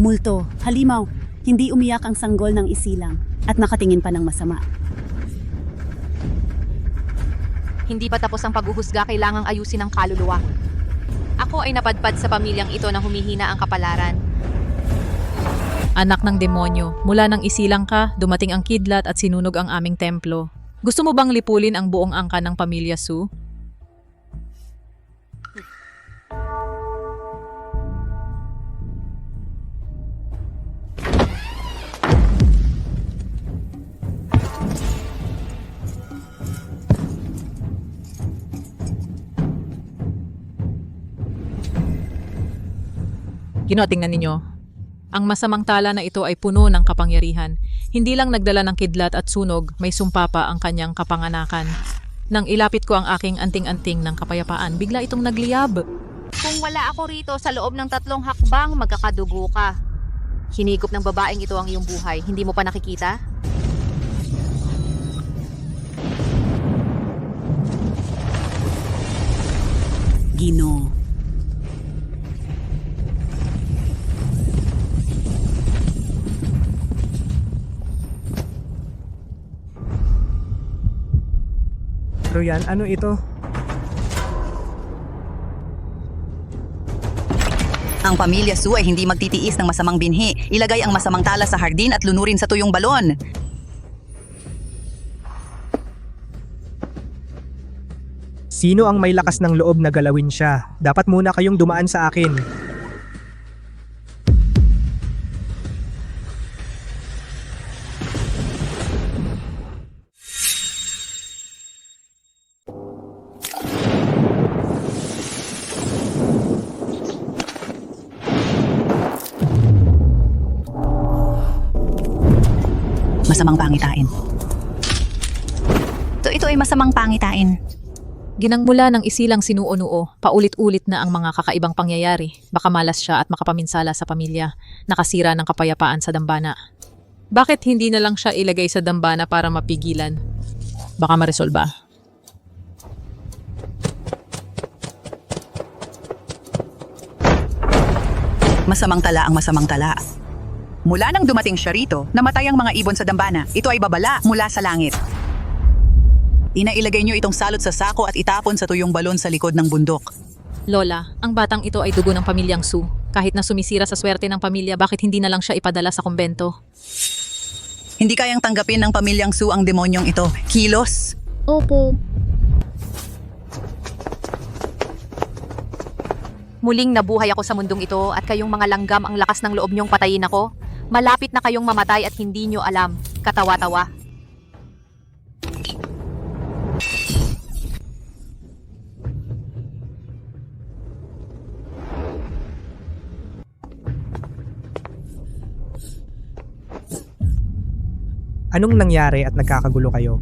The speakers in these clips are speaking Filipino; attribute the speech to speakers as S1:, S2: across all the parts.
S1: Multo, halimaw, hindi umiyak ang sanggol ng isilang at nakatingin pa ng masama.
S2: Hindi pa tapos ang paghuhusga, kailangang ayusin ang kaluluwa. Ako ay napadpad sa pamilyang ito na humihina ang kapalaran.
S3: Anak ng demonyo, mula nang isilang ka, dumating ang kidlat at sinunog ang aming templo. Gusto mo bang lipulin ang buong angka ng pamilya Su? Tingnan ninyo. Ang masamang tala na ito ay puno ng kapangyarihan. Hindi lang nagdala ng kidlat at sunog, may sumpa pa ang kanyang kapanganakan. Nang ilapit ko ang aking anting-anting ng kapayapaan, bigla itong nagliyab.
S2: Kung wala ako rito sa loob ng 3 hakbang, magkakadugo ka. Hinigop ng babaeng ito ang iyong buhay. Hindi mo pa nakikita?
S1: Ginoo.
S4: Royan, ano ito?
S5: Ang pamilya Su ay hindi magtitiis ng masamang binhi. Ilagay ang masamang tala sa hardin at lunurin sa tuyong balon.
S4: Sino ang may lakas ng loob na galawin siya? Dapat muna kayong dumaan sa akin. Masamang pangitain. Ito ay masamang pangitain.
S3: Ginangmula ng isilang sinuunuo, paulit-ulit na ang mga kakaibang pangyayari. Baka malas siya at makapaminsala sa pamilya, nakasira ng kapayapaan sa dambana. Bakit hindi na lang siya ilagay sa dambana para mapigilan? Baka maresolba.
S5: Masamang tala ang masamang tala. Mula nang dumating siya rito, namatay ang mga ibon sa dambana. Ito ay babala mula sa langit. Inailagay niyo itong salot sa sako at itapon sa tuyong balon sa likod ng bundok.
S3: Lola, ang batang ito ay dugo ng pamilyang Su. Kahit na sumisira sa swerte ng pamilya, bakit hindi na lang siya ipadala sa kumbento?
S5: Hindi kayang tanggapin ng pamilyang Su ang demonyong ito. Kilos!
S3: Opo.
S2: Muling nabuhay ako sa mundong ito at kayong mga langgam ang lakas ng loob niyong patayin ako. Malapit na kayong mamatay at hindi niyo alam. Katawa-tawa.
S4: Anong nangyari at nagkakagulo kayo?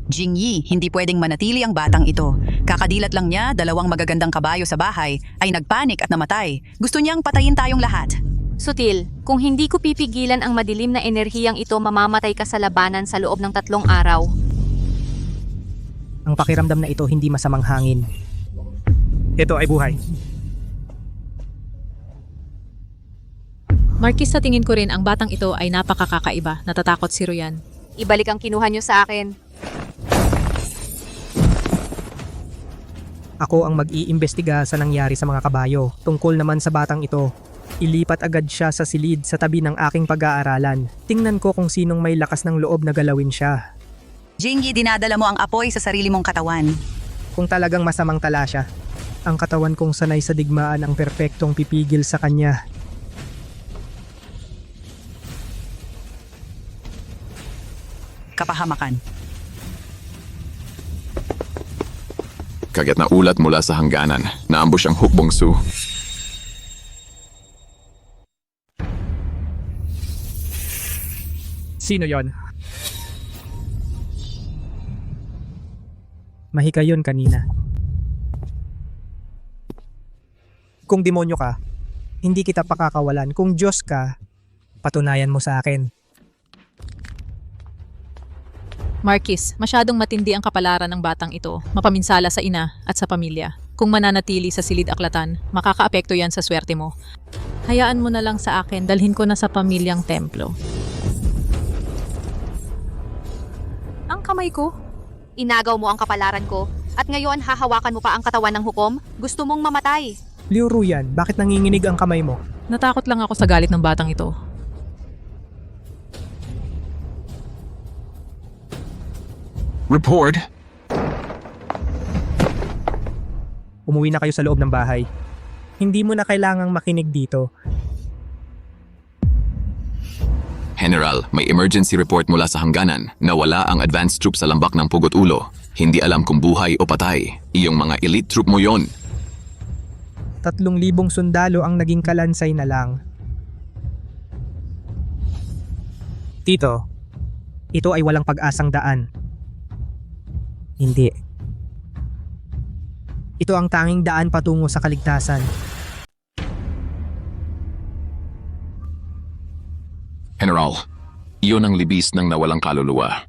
S5: Jingyi, hindi pwedeng manatili ang batang ito. Kakadilat lang niya, 2 magagandang kabayo sa bahay, ay nagpanik at namatay. Gusto niyang patayin tayong lahat.
S2: Sutil, kung hindi ko pipigilan ang madilim na enerhiyang ito, mamamatay ka sa labanan sa loob ng 3 araw.
S4: Ang pakiramdam na ito hindi masamang hangin. Ito ay buhay.
S3: Marquis, sa tingin ko rin ang batang ito ay napakakakaiba. Natatakot si Royan.
S2: Ibalik ang kinuha niyo sa akin.
S4: Ako ang mag-iimbestiga sa nangyari sa mga kabayo. Tungkol naman sa batang ito, ilipat agad siya sa silid sa tabi ng aking pag-aaralan. Tingnan ko kung sinong may lakas ng loob na galawin siya.
S5: Jingyi, dinadala mo ang apoy sa sarili mong katawan.
S4: Kung talagang masamang tala siya, ang katawan kong sanay sa digmaan ang perpektong pipigil sa kanya.
S5: Kapahamakan.
S6: Kagat na ulat mula sa hangganan. Naambush ang hukbong Su.
S4: Sino yon? Mahika yun kanina. Kung demonyo ka, hindi kita pakakawalan. Kung Diyos ka, patunayan mo sa akin.
S3: Marquis, masyadong matindi ang kapalaran ng batang ito. Mapaminsala sa ina at sa pamilya. Kung mananatili sa silid-aklatan, makakaapekto yan sa swerte mo. Hayaan mo na lang sa akin, dalhin ko na sa pamilyang templo. Ang kamay ko?
S2: Inagaw mo ang kapalaran ko, at ngayon hahawakan mo pa ang katawan ng hukom? Gusto mong mamatay?
S4: Liu Ruyan, bakit nanginginig ang kamay mo?
S3: Natakot lang ako sa galit ng batang ito.
S6: Report!
S4: Umuwi na kayo sa loob ng bahay. Hindi mo na kailangang makinig dito.
S6: General, may emergency report mula sa hangganan na wala ang advanced troop sa lambak ng Pugot Ulo. Hindi alam kung buhay o patay. Iyong mga elite troop mo yon.
S4: 3,000 sundalo ang naging kalansay na lang. Tito, ito ay walang pag-asang daan. Hindi. Ito ang tanging daan patungo sa kaligtasan.
S6: General, iyon ang libis ng nawalang kaluluwa.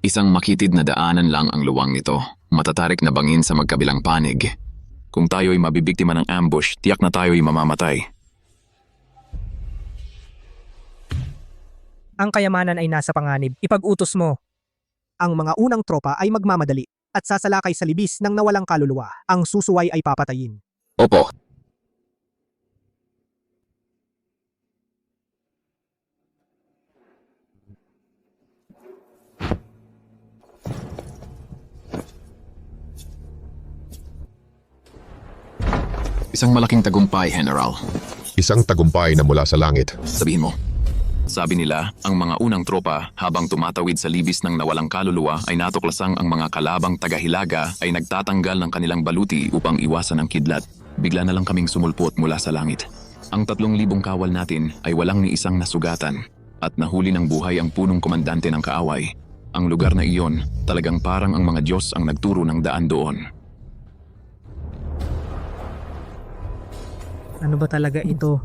S6: Isang makitid na daanan lang ang luwang nito. Matatarik na bangin sa magkabilang panig. Kung tayo'y mabibiktima ng ambush, tiyak na tayo'y mamamatay.
S4: Ang kayamanan ay nasa panganib. Ipag-utos mo. Ang mga unang tropa ay magmamadali at sasalakay sa libis ng nawalang kaluluwa. Ang susuway ay papatayin.
S6: Opo. Isang malaking tagumpay, General.
S7: Isang tagumpay na mula sa langit.
S6: Sabihin mo. Sabi nila, ang mga unang tropa habang tumatawid sa libis ng nawalang kaluluwa ay natuklasang ang mga kalabang tagahilaga ay nagtatanggal ng kanilang baluti upang iwasan ang kidlat. Bigla na lang kaming sumulpot mula sa langit. Ang 3,000 kawal natin ay walang ni isang nasugatan at nahuli ng buhay ang punong komandante ng kaaway. Ang lugar na iyon, talagang parang ang mga Diyos ang nagturo ng daan doon.
S4: Ano ba talaga ito?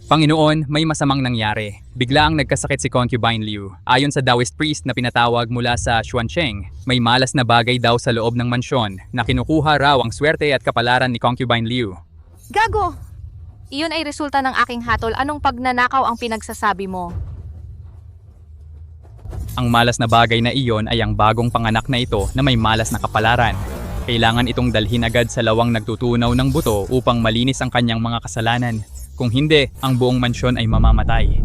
S8: Panginoon, may masamang nangyari. Biglaang nagkasakit si Concubine Liu. Ayon sa Taoist priest na pinatawag mula sa Xuancheng, may malas na bagay daw sa loob ng mansyon na kinukuha raw ang swerte at kapalaran ni Concubine Liu.
S2: Gago! Iyon ay resulta ng aking hatol. Anong pagnanakaw ang pinagsasabi mo?
S8: Ang malas na bagay na iyon ay ang bagong panganak na ito na may malas na kapalaran. Kailangan itong dalhin agad sa lawang nagtutunaw ng buto upang malinis ang kanyang mga kasalanan. Kung hindi, ang buong mansyon ay mamamatay.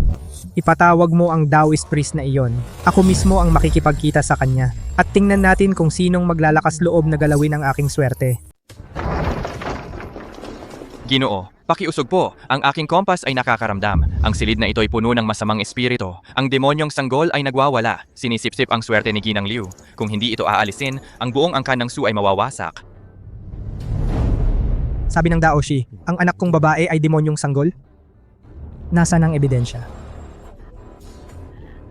S4: Ipatawag mo ang Taoist priest na iyon. Ako mismo ang makikipagkita sa kanya. At tingnan natin kung sinong maglalakas loob na galawin ang aking swerte.
S9: Ginoo, pakiusog po, ang aking kompas ay nakakaramdam. Ang silid na ito ay puno ng masamang espiritu. Ang demonyong sanggol ay nagwawala. Sinisipsip ang swerte ni Ginang Liu. Kung hindi ito aalisin, ang buong angkan ng Su ay mawawasak.
S4: Sabi ng Daoshi, ang anak kong babae ay demonyong sanggol? Nasaan ang ebidensya?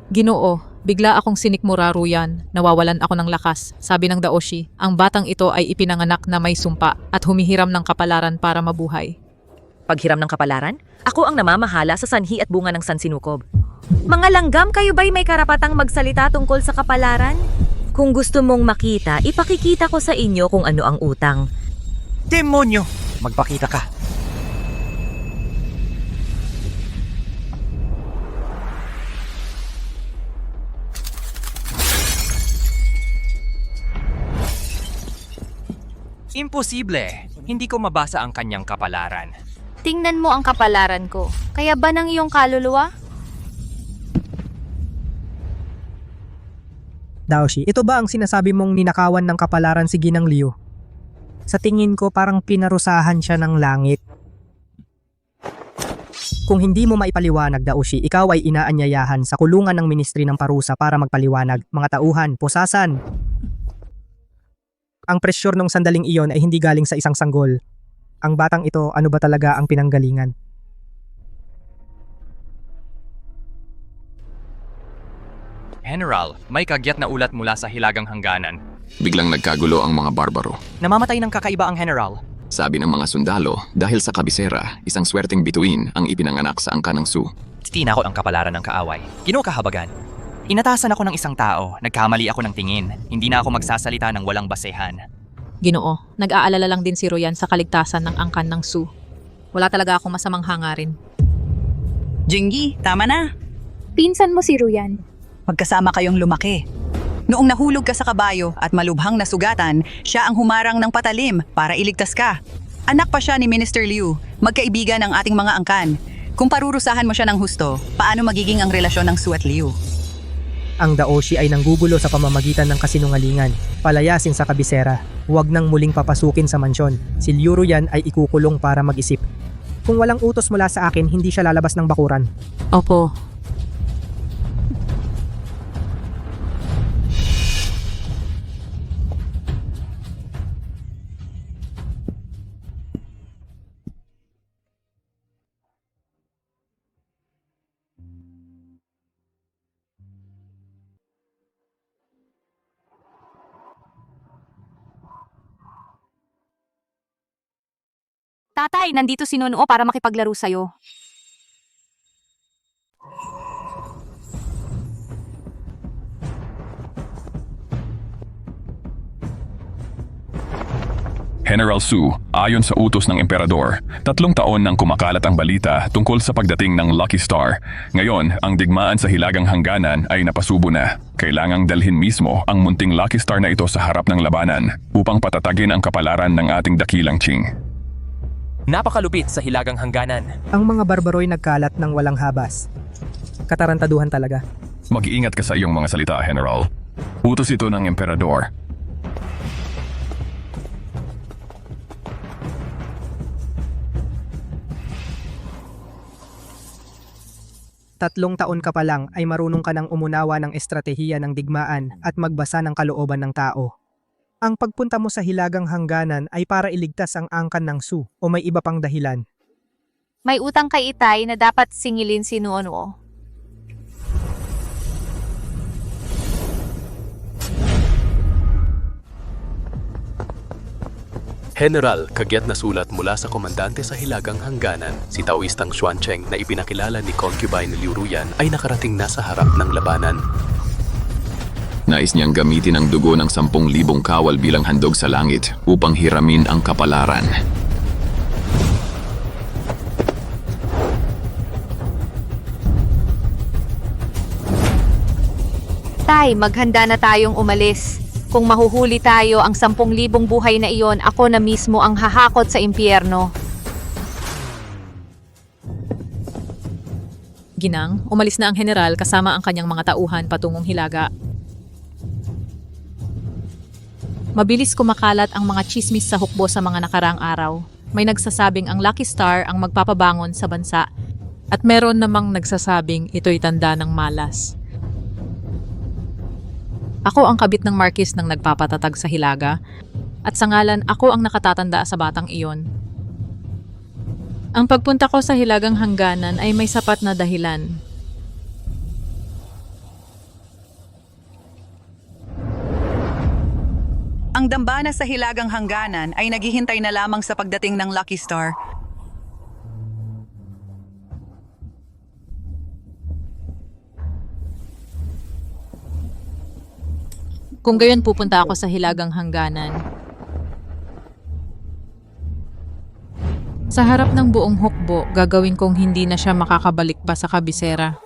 S3: Ginoo, bigla akong sinikmura Ruyan, nawawalan ako ng lakas. Sabi ng Daoshi, ang batang ito ay ipinanganak na may sumpa at humihiram ng kapalaran para mabuhay.
S10: Paghiram ng kapalaran? Ako ang namamahala sa sanhi at bunga ng sansinukob. Mga langgam, kayo ba'y may karapatang magsalita tungkol sa kapalaran? Kung gusto mong makita, ipakikita ko sa inyo kung ano ang utang.
S9: Demonyo! Magpakita ka. Imposible! Hindi ko mabasa ang kanyang kapalaran.
S2: Tingnan mo ang kapalaran ko. Kaya ba ng iyong kaluluwa?
S4: Daoshi, ito ba ang sinasabi mong ninakawan ng kapalaran si Ginang Liu? Sa tingin ko parang pinarusahan siya ng langit. Kung hindi mo maipaliwanag, Daoshi, ikaw ay inaanyayahan sa kulungan ng Ministry ng Parusa para magpaliwanag. Mga tauhan, pusasan. Ang presyur ng sandaling iyon ay hindi galing sa isang sanggol. Ang batang ito, ano ba talaga ang pinanggalingan?
S9: General, may kagyat na ulat mula sa hilagang hangganan.
S6: Biglang nagkagulo ang mga barbaro.
S9: Namamatay ng kakaiba ang General.
S6: Sabi ng mga sundalo, dahil sa kabisera, isang swerteng bituin ang ipinanganak sa angkan ng Su.
S9: Tinakot ang kapalaran ng kaaway. Ginoo kahabagan. Inatasan ako ng isang tao, nagkamali ako ng tingin. Hindi na ako magsasalita ng walang basehan.
S3: Ginoo, nag-aalala lang din si Royan sa kaligtasan ng angkan ng Su. Wala talaga akong masamang hangarin.
S5: Jingy, tama na.
S11: Pinsan mo si Ruyan.
S5: Magkasama kayong lumaki. Noong nahulog ka sa kabayo at malubhang nasugatan, siya ang humarang ng patalim para iligtas ka. Anak pa siya ni Minister Liu, magkaibigan ng ating mga angkan. Kung parurusahan mo siya ng husto, paano magiging ang relasyon ng Su at Liu?
S4: Ang Daoshi ay nanggugulo sa pamamagitan ng kasinungalingan. Palayasin sa kabisera. Huwag nang muling papasukin sa mansyon. Si Liu Ruyan ay ikukulong para mag-isip. Kung walang utos mula sa akin, hindi siya lalabas ng bakuran.
S3: Opo.
S2: Tatay, nandito si Nonoo para makipaglaro sa'yo.
S6: General Su, ayon sa utos ng emperador, 3 taon nang kumakalat ang balita tungkol sa pagdating ng Lucky Star. Ngayon, ang digmaan sa Hilagang Hangganan ay napasubo na. Kailangang dalhin mismo ang munting Lucky Star na ito sa harap ng labanan upang patatagin ang kapalaran ng ating dakilang Qing.
S12: Napakalupit sa Hilagang Hangganan.
S4: Ang mga barbaro'y nagkalat ng walang habas. Katarantaduhan talaga.
S6: Mag-iingat ka sa iyong mga salita, General. Utos ito ng emperador.
S4: Tatlong taon ka pa lang ay marunong ka ng umunawa ng estratehiya ng digmaan at magbasa ng kalooban ng tao. Ang pagpunta mo sa Hilagang Hangganan ay para iligtas ang angkan ng Su o may iba pang dahilan.
S2: May utang kay Itay na dapat singilin si Nonoo.
S12: General, kagyat na sulat mula sa komandante sa Hilagang Hangganan, si Taoistang Xuancheng na ipinakilala ni concubine Liu Ruyan ay nakarating na sa harap ng labanan.
S6: Nais niyang gamitin ang dugo ng 10,000 kawal bilang handog sa langit upang hiramin ang kapalaran.
S2: Tay, maghanda na tayong umalis. Kung mahuhuli tayo ang 10,000 buhay na iyon, ako na mismo ang hahakot sa impyerno.
S3: Ginang, umalis na ang general kasama ang kanyang mga tauhan patungong Hilaga. Mabilis kumakalat ang mga chismis sa hukbo sa mga nakaraang araw. May nagsasabing ang Lucky Star ang magpapabangon sa bansa at meron namang nagsasabing ito'y tanda ng malas. Ako ang kabit ng Marquis ng nagpapatatag sa Hilaga at sa ngalan ako ang nakatatanda sa batang iyon. Ang pagpunta ko sa Hilagang Hangganan ay may sapat na dahilan.
S5: Ang dambana sa Hilagang Hangganan ay naghihintay na lamang sa pagdating ng Lucky Star.
S3: Kung gayon pupunta ako sa Hilagang Hangganan. Sa harap ng buong hukbo, gagawin kong hindi na siya makakabalik pa sa kabisera.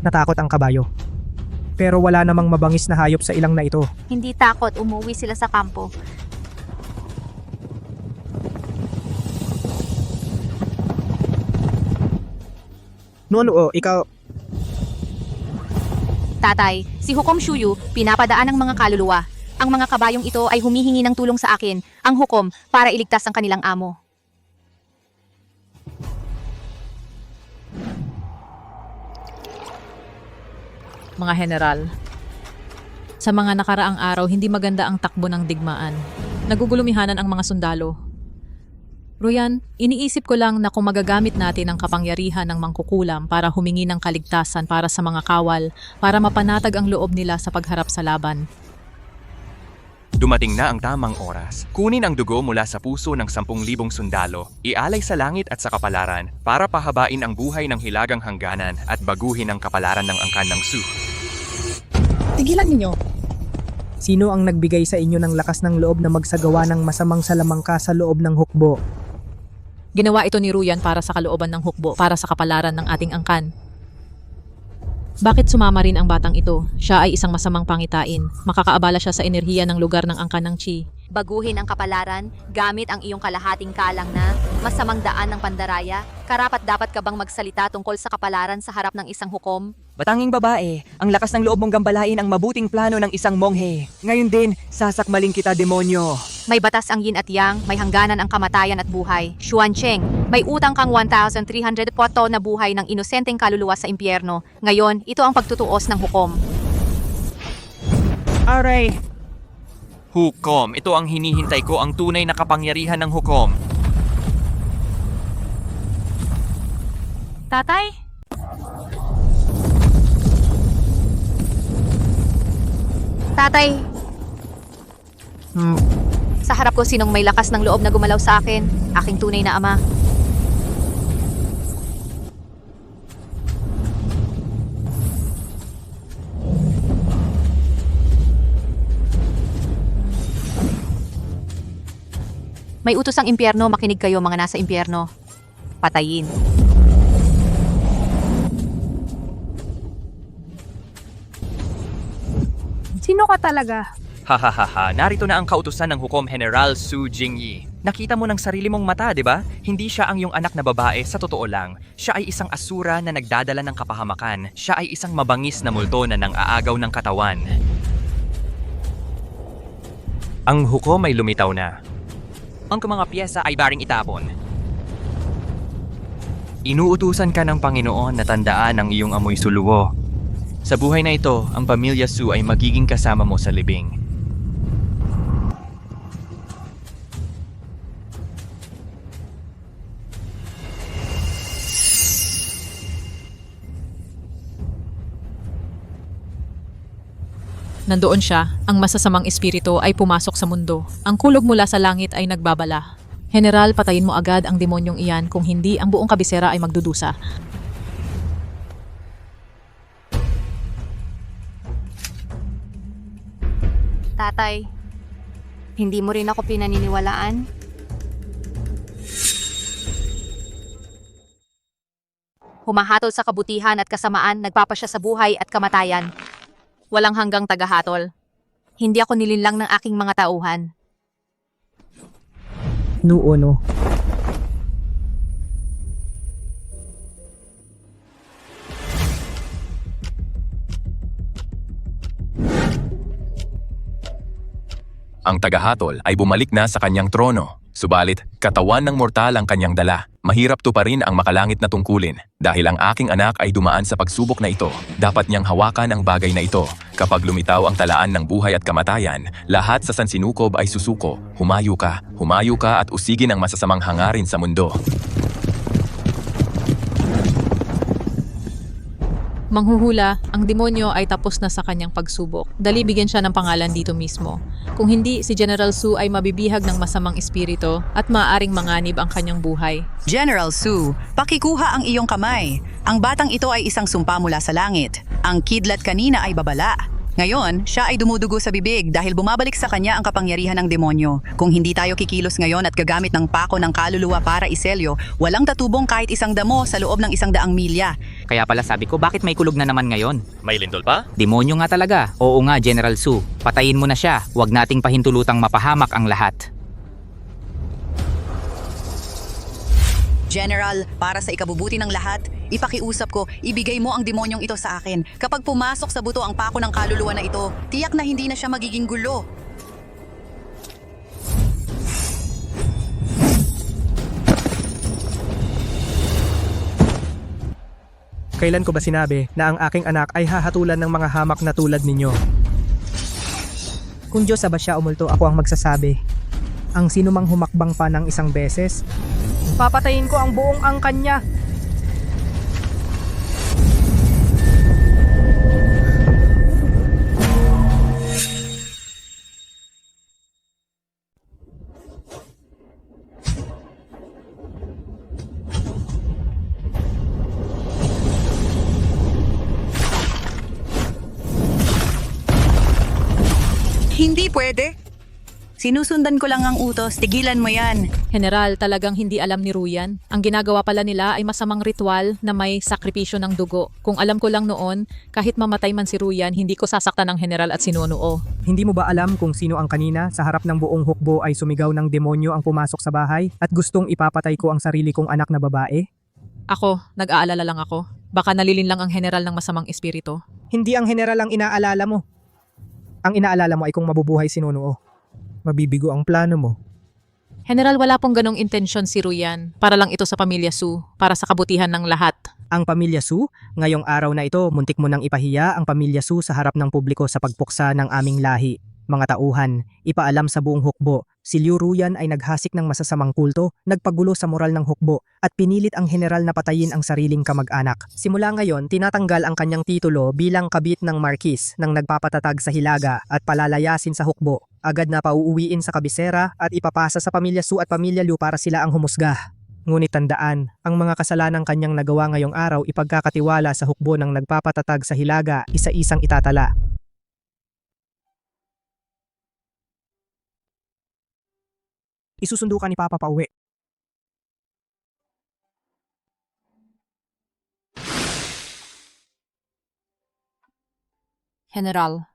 S4: Natakot ang kabayo. Pero wala namang mabangis na hayop sa ilang na ito.
S2: Hindi takot, umuwi sila sa kampo.
S4: Nonoo, ikaw...
S2: Tatay, si Hukom Shuyu, pinapadaan ng mga kaluluwa. Ang mga kabayong ito ay humihingi ng tulong sa akin, ang hukom, para iligtas ang kanilang amo.
S3: Mga general, sa mga nakaraang araw, hindi maganda ang takbo ng digmaan. Nagugulumihanan ang mga sundalo. Ruyan, iniisip ko lang na kung magagamit natin ang kapangyarihan ng mangkukulam para humingi ng kaligtasan para sa mga kawal, para mapanatag ang loob nila sa pagharap sa laban.
S9: Dumating na ang tamang oras. Kunin ang dugo mula sa puso ng 10,000 sundalo, ialay sa langit at sa kapalaran para pahabain ang buhay ng hilagang hangganan at baguhin ang kapalaran ng angkan ng Su.
S4: Tigilan ninyo! Sino ang nagbigay sa inyo ng lakas ng loob na magsagawa ng masamang salamangka sa loob ng hukbo?
S3: Ginawa ito ni Ruyan para sa kalooban ng hukbo, para sa kapalaran ng ating angkan. Bakit sumama rin ang batang ito? Siya ay isang masamang pangitain. Makakaabala siya sa enerhiya ng lugar ng angkan ng Chi.
S2: Baguhin ang kapalaran gamit ang iyong kalahating kalang na masamang daan ng pandaraya. Karapat-dapat ka bang magsalita tungkol sa kapalaran sa harap ng isang hukom?
S13: Batanging babae, ang lakas ng loob mong gambalain ang mabuting plano ng isang monghe. Ngayon din, sasakmalin kita, demonyo.
S2: May batas ang yin at yang, may hangganan ang kamatayan at buhay. Xuancheng, may utang kang 1,300 poto na buhay ng inosenteng kaluluwa sa impyerno. Ngayon, ito ang pagtutuos ng hukom.
S13: Aray!
S9: Hukom, ito ang hinihintay ko, ang tunay na kapangyarihan ng hukom.
S2: Tatay? Tatay, sa harap ko sinong may lakas ng loob na gumalaw sa akin, aking tunay na ama. May utos ang impyerno, makinig kayo mga nasa impyerno. Patayin.
S11: Sino ka talaga?
S9: Hahaha, narito na ang kautusan ng Hukom General Su Jingyi. Nakita mo ng sarili mong mata, di ba? Hindi siya ang iyong anak na babae, sa totoo lang. Siya ay isang asura na nagdadala ng kapahamakan. Siya ay isang mabangis na multo na nang-aagaw ng katawan. Ang hukom ay lumitaw na. Ang mga piyesa ay baring itapon. Inuutusan ka ng Panginoon na tandaan ang iyong amoy suluwo. Sa buhay na ito, ang pamilya Su ay magiging kasama mo sa libing.
S3: Nandoon siya, ang masasamang espiritu ay pumasok sa mundo. Ang kulog mula sa langit ay nagbabala. General, patayin mo agad ang demonyong iyan, kung hindi ang buong kabisera ay magdudusa.
S2: Tatay, hindi mo rin ako pinaniniwalaan? Humahatol sa kabutihan at kasamaan, nagpapasya sa buhay at kamatayan. Walang hanggang tagahatol. Hindi ako nilinlang ng aking mga tauhan.
S4: Nuono.
S6: Ang tagahatol ay bumalik na sa kanyang trono. Subalit, katawan ng mortal ang kanyang dala. Mahirap to pa rin ang makalangit na tungkulin. Dahil ang aking anak ay dumaan sa pagsubok na ito, dapat niyang hawakan ang bagay na ito. Kapag lumitaw ang talaan ng buhay at kamatayan, lahat sa sansinukob ay susuko. Humayo ka at usigin ang masasamang hangarin sa mundo.
S3: Manghuhula, ang demonyo ay tapos na sa kanyang pagsubok. Dali bigyan siya ng pangalan dito mismo. Kung hindi, si General Su ay mabibihag ng masamang espiritu at maaaring manganib ang kanyang buhay.
S5: General Su, pakikuha ang iyong kamay. Ang batang ito ay isang sumpa mula sa langit. Ang kidlat kanina ay babala. Ngayon, siya ay dumudugo sa bibig dahil bumabalik sa kanya ang kapangyarihan ng demonyo. Kung hindi tayo kikilos ngayon at gagamit ng pako ng kaluluwa para iselyo, walang tatubong kahit isang damo sa loob ng 100 milya.
S13: Kaya pala sabi ko, bakit may kulog na naman ngayon?
S9: May lindol pa?
S13: Demonyo nga talaga. Oo nga, General Su. Patayin mo na siya. Huwag nating pahintulutang mapahamak ang lahat.
S5: General, para sa ikabubuti ng lahat, ipakiusap ko, ibigay mo ang demonyong ito sa akin. Kapag pumasok sa buto ang pako ng kaluluwa na ito, tiyak na hindi na siya magiging gulo.
S4: Kailan ko ba sinabi na ang aking anak ay hahatulan ng mga hamak na tulad ninyo? Kung Diyos ba siya umulto, ako ang magsasabi. Ang sino mang humakbang pa ng isang beses, papatayin ko ang buong angkan niya.
S5: Hindi pwede. Sinusundan ko lang ang utos, tigilan mo yan.
S3: General, talagang hindi alam ni Ruyan. Ang ginagawa pala nila ay masamang ritual na may sakripisyo ng dugo. Kung alam ko lang noon, kahit mamatay man si Ruyan, hindi ko sasaktan ng general at sinunuo.
S4: Hindi mo ba alam kung sino ang kanina sa harap ng buong hukbo ay sumigaw ng demonyo ang pumasok sa bahay at gustong ipapatay ko ang sarili kong anak na babae?
S3: Ako, nag-aalala lang ako. Baka nalilin lang ang general ng masamang espiritu.
S4: Hindi ang general ang inaalala mo. Ang inaalala mo ay kung mabubuhay si Nunuo. Mabibigo ang plano mo.
S3: General, wala pong ganong intensyon si Ruyan. Para lang ito sa pamilya Su, para sa kabutihan ng lahat.
S4: Ang pamilya Su, ngayong araw na ito, muntik mo nang ipahiya ang pamilya Su sa harap ng publiko sa pagpuksa ng aming lahi. Mga tauhan, ipaalam sa buong hukbo, si Liu Ruyan ay naghasik ng masasamang kulto, nagpagulo sa moral ng hukbo, at pinilit ang general na patayin ang sariling kamag-anak. Simula ngayon, tinatanggal ang kanyang titulo bilang kabit ng Marquis nang nagpapatatag sa Hilaga at palalayasin sa hukbo. Agad na pauuwiin sa kabisera at ipapasa sa pamilya Su at pamilya Liu para sila ang humusga. Ngunit tandaan, ang mga kasalanang kanyang nagawa ngayong araw ipagkakatiwala sa hukbo ng nagpapatatag sa Hilaga, isa-isang itatala. Isusundo ka ni Papa pauwi.
S3: General.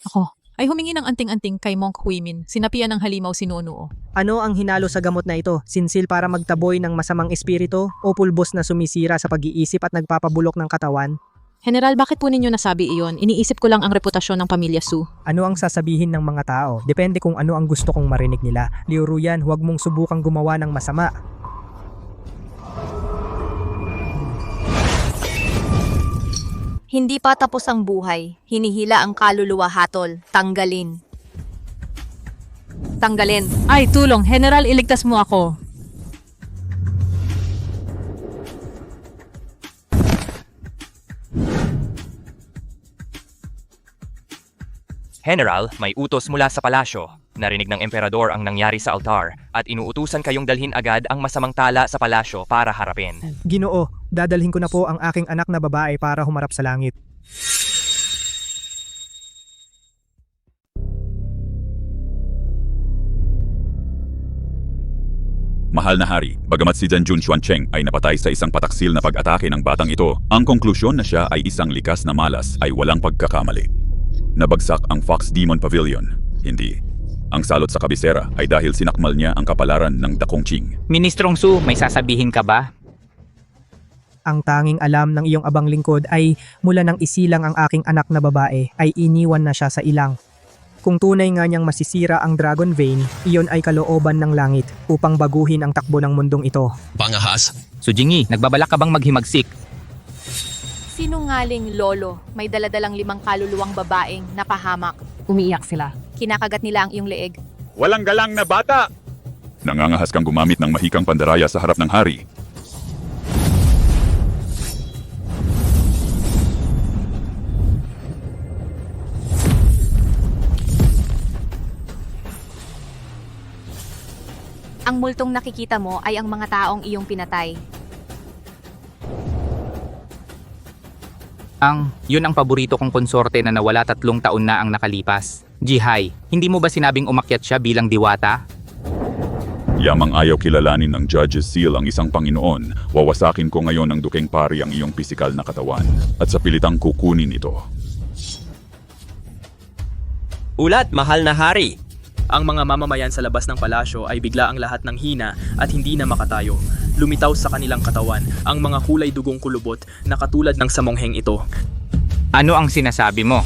S3: Ako, ay humingi ng anting-anting kay Monk Huimin. Sinapian ng halimaw si Nunuo.
S4: Ano ang hinalo sa gamot na ito? Sinsil para magtaboy ng masamang espiritu o pulbos na sumisira sa pag-iisip at nagpapabulok ng katawan?
S3: General, bakit po ninyo nasabi iyon? Iniisip ko lang ang reputasyon ng pamilya Su.
S4: Ano ang sasabihin ng mga tao? Depende kung ano ang gusto kong marinig nila. Liu Ruyan, huwag mong subukang gumawa ng masama.
S2: Hindi pa tapos ang buhay. Hinihila ang kaluluwa hatol. Tanggalin. Tanggalin.
S3: Ay, tulong! General, iligtas mo ako.
S9: General, may utos mula sa palasyo. Narinig ng emperador ang nangyari sa altar at inuutusan kayong dalhin agad ang masamang tala sa palasyo para harapin.
S4: Ginoo, dadalhin ko na po ang aking anak na babae para humarap sa langit.
S14: Mahal na hari, bagamat si Janjun Xuancheng ay napatay sa isang pataksil na pag-atake ng batang ito, ang konklusyon na siya ay isang likas na malas ay walang pagkakamali. Nabagsak ang Fox Demon Pavilion. Hindi. Ang salot sa kabisera ay dahil sinakmal niya ang kapalaran ng Dakong Qing.
S8: Ministrong Su, may sasabihin ka ba?
S4: Ang tanging alam ng iyong abang lingkod ay mula nang isilang ang aking anak na babae ay iniwan na siya sa ilang. Kung tunay nga niyang masisira ang Dragon Vein, iyon ay kalooban ng langit upang baguhin ang takbo ng mundong ito.
S7: Pangahas.
S8: Sujingi, nagbabalak ka bang maghimagsik?
S2: Sinungaling lolo. May daladalang 5 kaluluwang babaeng napahamak.
S11: Umiiyak sila.
S2: Kinakagat nila ang iyong leeg.
S14: Walang galang na bata! Nangangahas kang gumamit ng mahikang pandaraya sa harap ng hari.
S2: Ang multong nakikita mo ay ang mga taong iyong pinatay.
S8: Yun ang paborito kong konsorte na nawala 3 taon na ang nakalipas. Jihai, hindi mo ba sinabing umakyat siya bilang diwata?
S14: Yamang ayaw kilalanin ng Judge's Seal ang isang Panginoon, wawasakin ko ngayon ng Dukeng Pari ang iyong pisikal na katawan at sa pilitang kukunin ito.
S13: Ulat, mahal na hari! Ang mga mamamayan sa labas ng palasyo ay bigla ang lahat ng hina at hindi na makatayo. Lumitaw sa kanilang katawan ang mga kulay dugong kulubot na katulad ng samongheng ito.
S8: Ano ang sinasabi mo?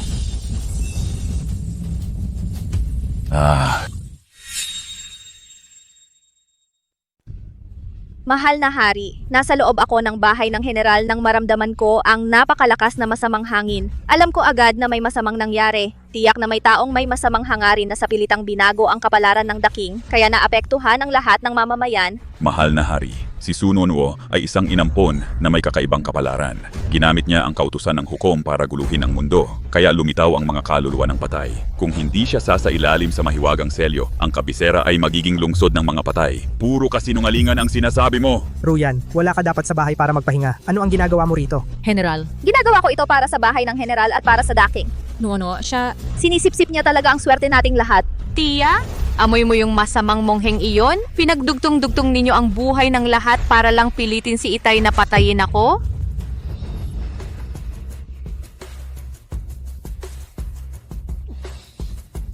S2: Mahal na hari, nasa loob ako ng bahay ng general nang maramdaman ko ang napakalakas na masamang hangin. Alam ko agad na may masamang nangyari. Tiyak na may taong may masamang hangarin na sa pilitang binago ang kapalaran ng daking, kaya naapektuhan ang lahat ng mamamayan.
S14: Mahal na hari, si Su Nunuo ay isang inampon na may kakaibang kapalaran. Ginamit niya ang kautusan ng hukom para guluhin ang mundo, kaya lumitaw ang mga kaluluwa ng patay. Kung hindi siya sasailalim sa mahiwagang selyo, ang kabisera ay magiging lungsod ng mga patay. Puro kasinungalingan ang sinasabi mo.
S4: Ruyan, wala ka dapat sa bahay para magpahinga. Ano ang ginagawa mo rito?
S3: General,
S2: Ginagawa ko ito para sa bahay ng general at para sa daking.
S3: Nuono, siya...
S2: Sinisipsip niya talaga ang swerte nating lahat.
S10: Tia, amoy mo yung masamang mongheng iyon? Pinagdugtong-dugtong ninyo ang buhay ng lahat para lang pilitin si Itay na patayin ako?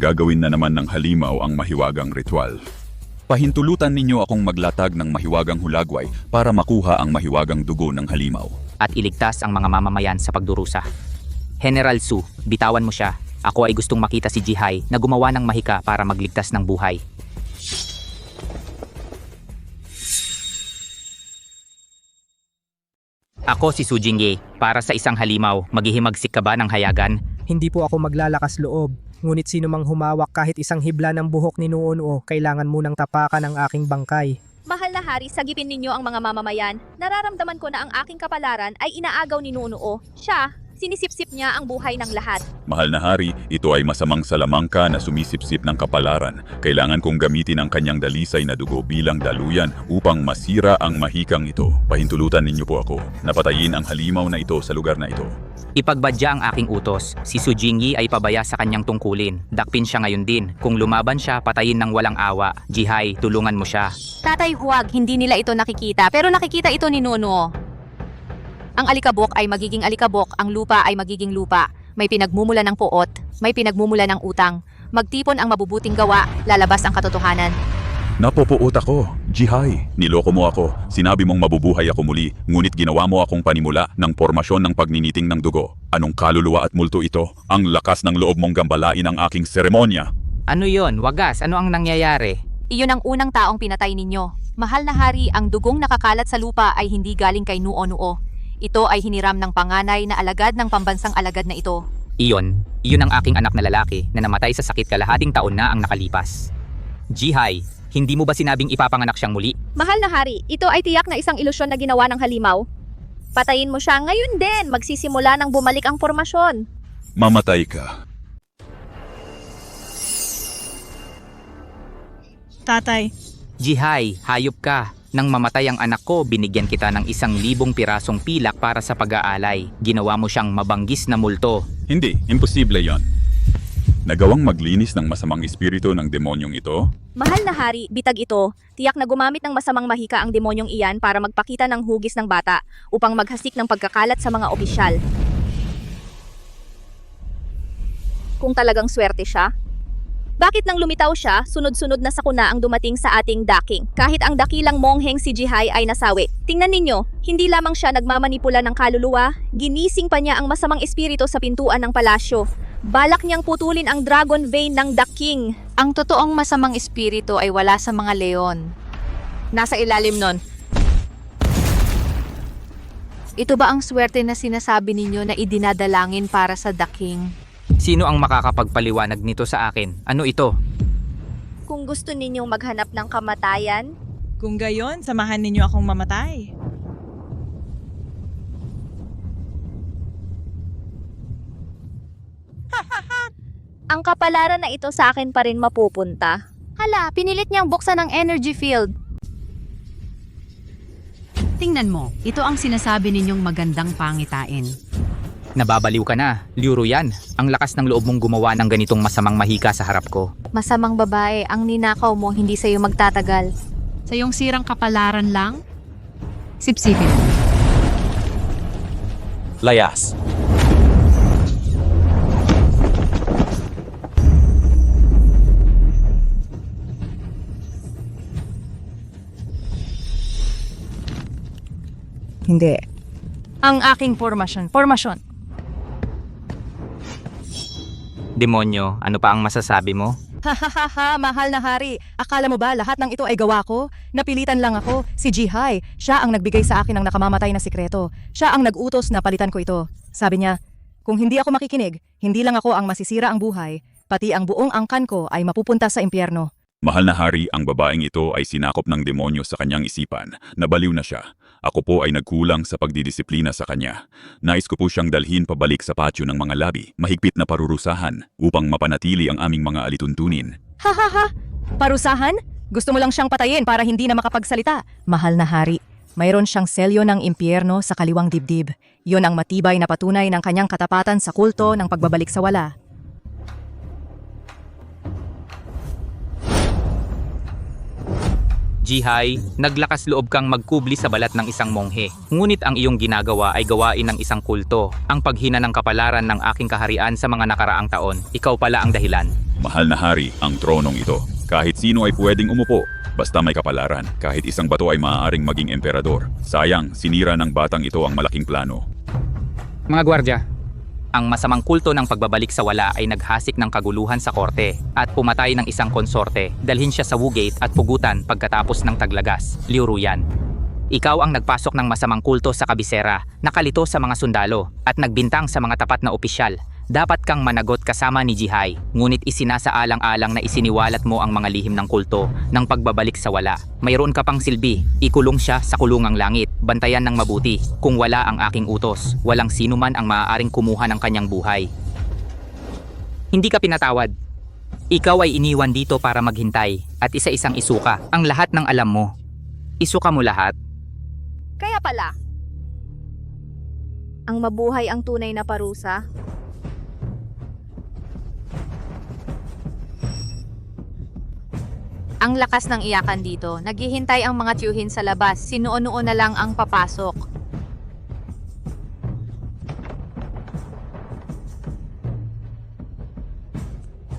S14: Gagawin na naman ng halimaw ang mahiwagang ritual. Pahintulutan ninyo akong maglatag ng mahiwagang hulagway para makuha ang mahiwagang dugo ng halimaw.
S15: At iligtas ang mga mamamayan sa pagdurusa. General Su, bitawan mo siya. Ako ay gustong makita si Jihai na gumawa ng mahika para magligtas ng buhay. Ako si Su Jingye. Para sa isang halimaw, maghihimagsik ka ba ng hayagan?
S4: Hindi po ako maglalakas loob. Ngunit sino mang humawak kahit isang hibla ng buhok ni Nuonuo, kailangan munang tapakan ang aking bangkay.
S2: Mahal na hari, sagipin ninyo ang mga mamamayan. Nararamdaman ko na ang aking kapalaran ay inaagaw ni Nuunuo. Siya, sinisipsip niya ang buhay ng lahat.
S14: Mahal na hari, ito ay masamang salamangka na sumisipsip ng kapalaran. Kailangan kong gamitin ang kanyang dalisay na dugo bilang daluyan upang masira ang mahikang ito. Pahintulutan ninyo po ako. Napatayin ang halimaw na ito sa lugar na ito.
S15: Ipagbadya ang aking utos. Si Su Jingyi ay pabaya sa kanyang tungkulin. Dakpin siya ngayon din. Kung lumaban siya, patayin ng walang awa. Jihai, tulungan mo siya.
S10: Tatay, huwag. Hindi nila ito nakikita. Pero nakikita ito ni Nuonuo. Ang alikabok ay magiging alikabok. Ang lupa ay magiging lupa. May pinagmumula ng puot. May pinagmumula ng utang. Magtipon ang mabubuting gawa. Lalabas ang katotohanan.
S14: Napopuot ako. Jihai, niloko mo ako. Sinabi mong mabubuhay ako muli, ngunit ginawa mo akong panimula ng pormasyon ng pagniniting ng dugo. Anong kaluluwa at multo ito? Ang lakas ng loob mong gambalain ang aking seremonya.
S15: Ano yon? Wagas, ano ang nangyayari?
S10: Iyon ang unang taong pinatay ninyo. Mahal na hari, ang dugong nakakalat sa lupa ay hindi galing kay Nuonuo. Ito ay hiniram ng panganay na alagad ng pambansang alagad na ito.
S15: Iyon ang aking anak na lalaki na namatay sa sakit kalahating taon na ang nakalipas. Jihai, hindi mo ba sinabing ipapanganak siyang muli?
S2: Mahal na hari, ito ay tiyak na isang ilusyon na ginawa ng halimaw. Patayin mo siya ngayon din. Magsisimula ng bumalik ang formasyon.
S14: Mamatay ka.
S11: Tatay,
S15: Jihai, hayop ka. Nang mamatay ang anak ko, binigyan kita ng 1,000 pirasong pilak para sa pag-aalay. Ginawa mo siyang mabanggis na multo.
S14: Hindi, imposible yon. Nagawang maglinis ng masamang espiritu ng demonyong ito?
S2: Mahal na hari, bitag ito. Tiyak na gumamit ng masamang mahika ang demonyong iyan para magpakita ng hugis ng bata upang maghasik ng pagkakalat sa mga opisyal. Kung talagang swerte siya. Bakit nang lumitaw siya, sunod-sunod na sakuna ang dumating sa ating daking? Kahit ang dakilang mongheng si Jihai ay nasawi. Tingnan ninyo, hindi lamang siya nagmamanipula ng kaluluwa, ginising pa niya ang masamang espiritu sa pintuan ng palasyo. Balak niyang putulin ang dragon vein ng The King.
S10: Ang totoong masamang espiritu ay wala sa mga leon. Nasa ilalim nun. Ito ba ang swerte na sinasabi ninyo na idinadalangin para sa The King?
S15: Sino ang makakapagpaliwanag nito sa akin? Ano ito?
S2: Kung gusto ninyong maghanap ng kamatayan,
S11: kung gayon, samahan ninyo akong mamatay.
S2: ang kapalaran na ito sa akin pa rin mapupunta.
S10: Hala, pinilit niyang buksan ang energy field.
S16: Tingnan mo, ito ang sinasabi ninyong magandang pangitain.
S15: Nababaliw ka na, Liu Ruyan. Ang lakas ng loob mong gumawa ng ganitong masamang mahika sa harap ko.
S10: Masamang babae, ang ninakaw mo hindi sa'yo magtatagal.
S16: Sa iyong sirang kapalaran lang? Sipsipin.
S9: Layas.
S11: Hindi.
S10: Ang aking formasyon.
S15: Demonyo, ano pa ang masasabi mo?
S11: Hahaha, mahal na hari. Akala mo ba lahat ng ito ay gawa ko? Napilitan lang ako. Si Jihai, siya ang nagbigay sa akin ng nakamamatay na sikreto. Siya ang nag-utos na palitan ko ito. Sabi niya, kung hindi ako makikinig, hindi lang ako ang masisira ang buhay, pati ang buong angkan ko ay mapupunta sa impyerno.
S14: Mahal na hari, ang babaeng ito ay sinakop ng demonyo sa kanyang isipan. Nabaliw na siya. Ako po ay nagkulang sa pagdidisiplina sa kanya. Nais ko po siyang dalhin pabalik sa patio ng mga labi, mahigpit na parurusahan, upang mapanatili ang aming mga alituntunin.
S11: Hahaha, parusahan? Gusto mo lang siyang patayin para hindi na makapagsalita. Mahal na hari, Mayroon siyang selyo ng impyerno sa kaliwang dibdib. Yon ang matibay na patunay ng kanyang katapatan sa kulto ng pagbabalik sa wala.
S15: Jihay, naglakas loob kang magkubli sa balat ng isang monghe. Ngunit ang iyong ginagawa ay gawain ng isang kulto. Ang paghina ng kapalaran ng aking kaharian sa mga nakaraang taon. Ikaw pala ang dahilan.
S14: Mahal na hari, ang tronong ito. Kahit sino ay pwedeng umupo. Basta may kapalaran, kahit isang bato ay maaaring maging emperador. Sayang, sinira ng batang ito ang malaking plano.
S15: Mga gwardya, ang masamang kulto ng pagbabalik sa wala ay naghasik ng kaguluhan sa korte at pumatay ng isang konsorte, dalhin siya sa Wugate at pugutan pagkatapos ng taglagas, Liu Ruyan. Ikaw ang nagpasok ng masamang kulto sa kabisera, nakalito sa mga sundalo at nagbintang sa mga tapat na opisyal. Dapat kang managot kasama ni Jihay, ngunit isinasaalang-alang na isiniwalat mo ang mga lihim ng kulto ng pagbabalik sa wala. Mayroon ka pang silbi, ikulong siya sa kulungang langit, bantayan ng mabuti. Kung wala ang aking utos, walang sino man ang maaaring kumuha ng kanyang buhay. Hindi ka pinatawad. Ikaw ay iniwan dito para maghintay at isa-isang isuka ang lahat ng alam mo. Isuka mo lahat.
S2: Kaya pala, ang mabuhay ang tunay na parusa.
S3: Ang lakas ng iyakan dito. Naghihintay ang mga tiyuhin sa labas. Sinuo-nuo na lang ang papasok.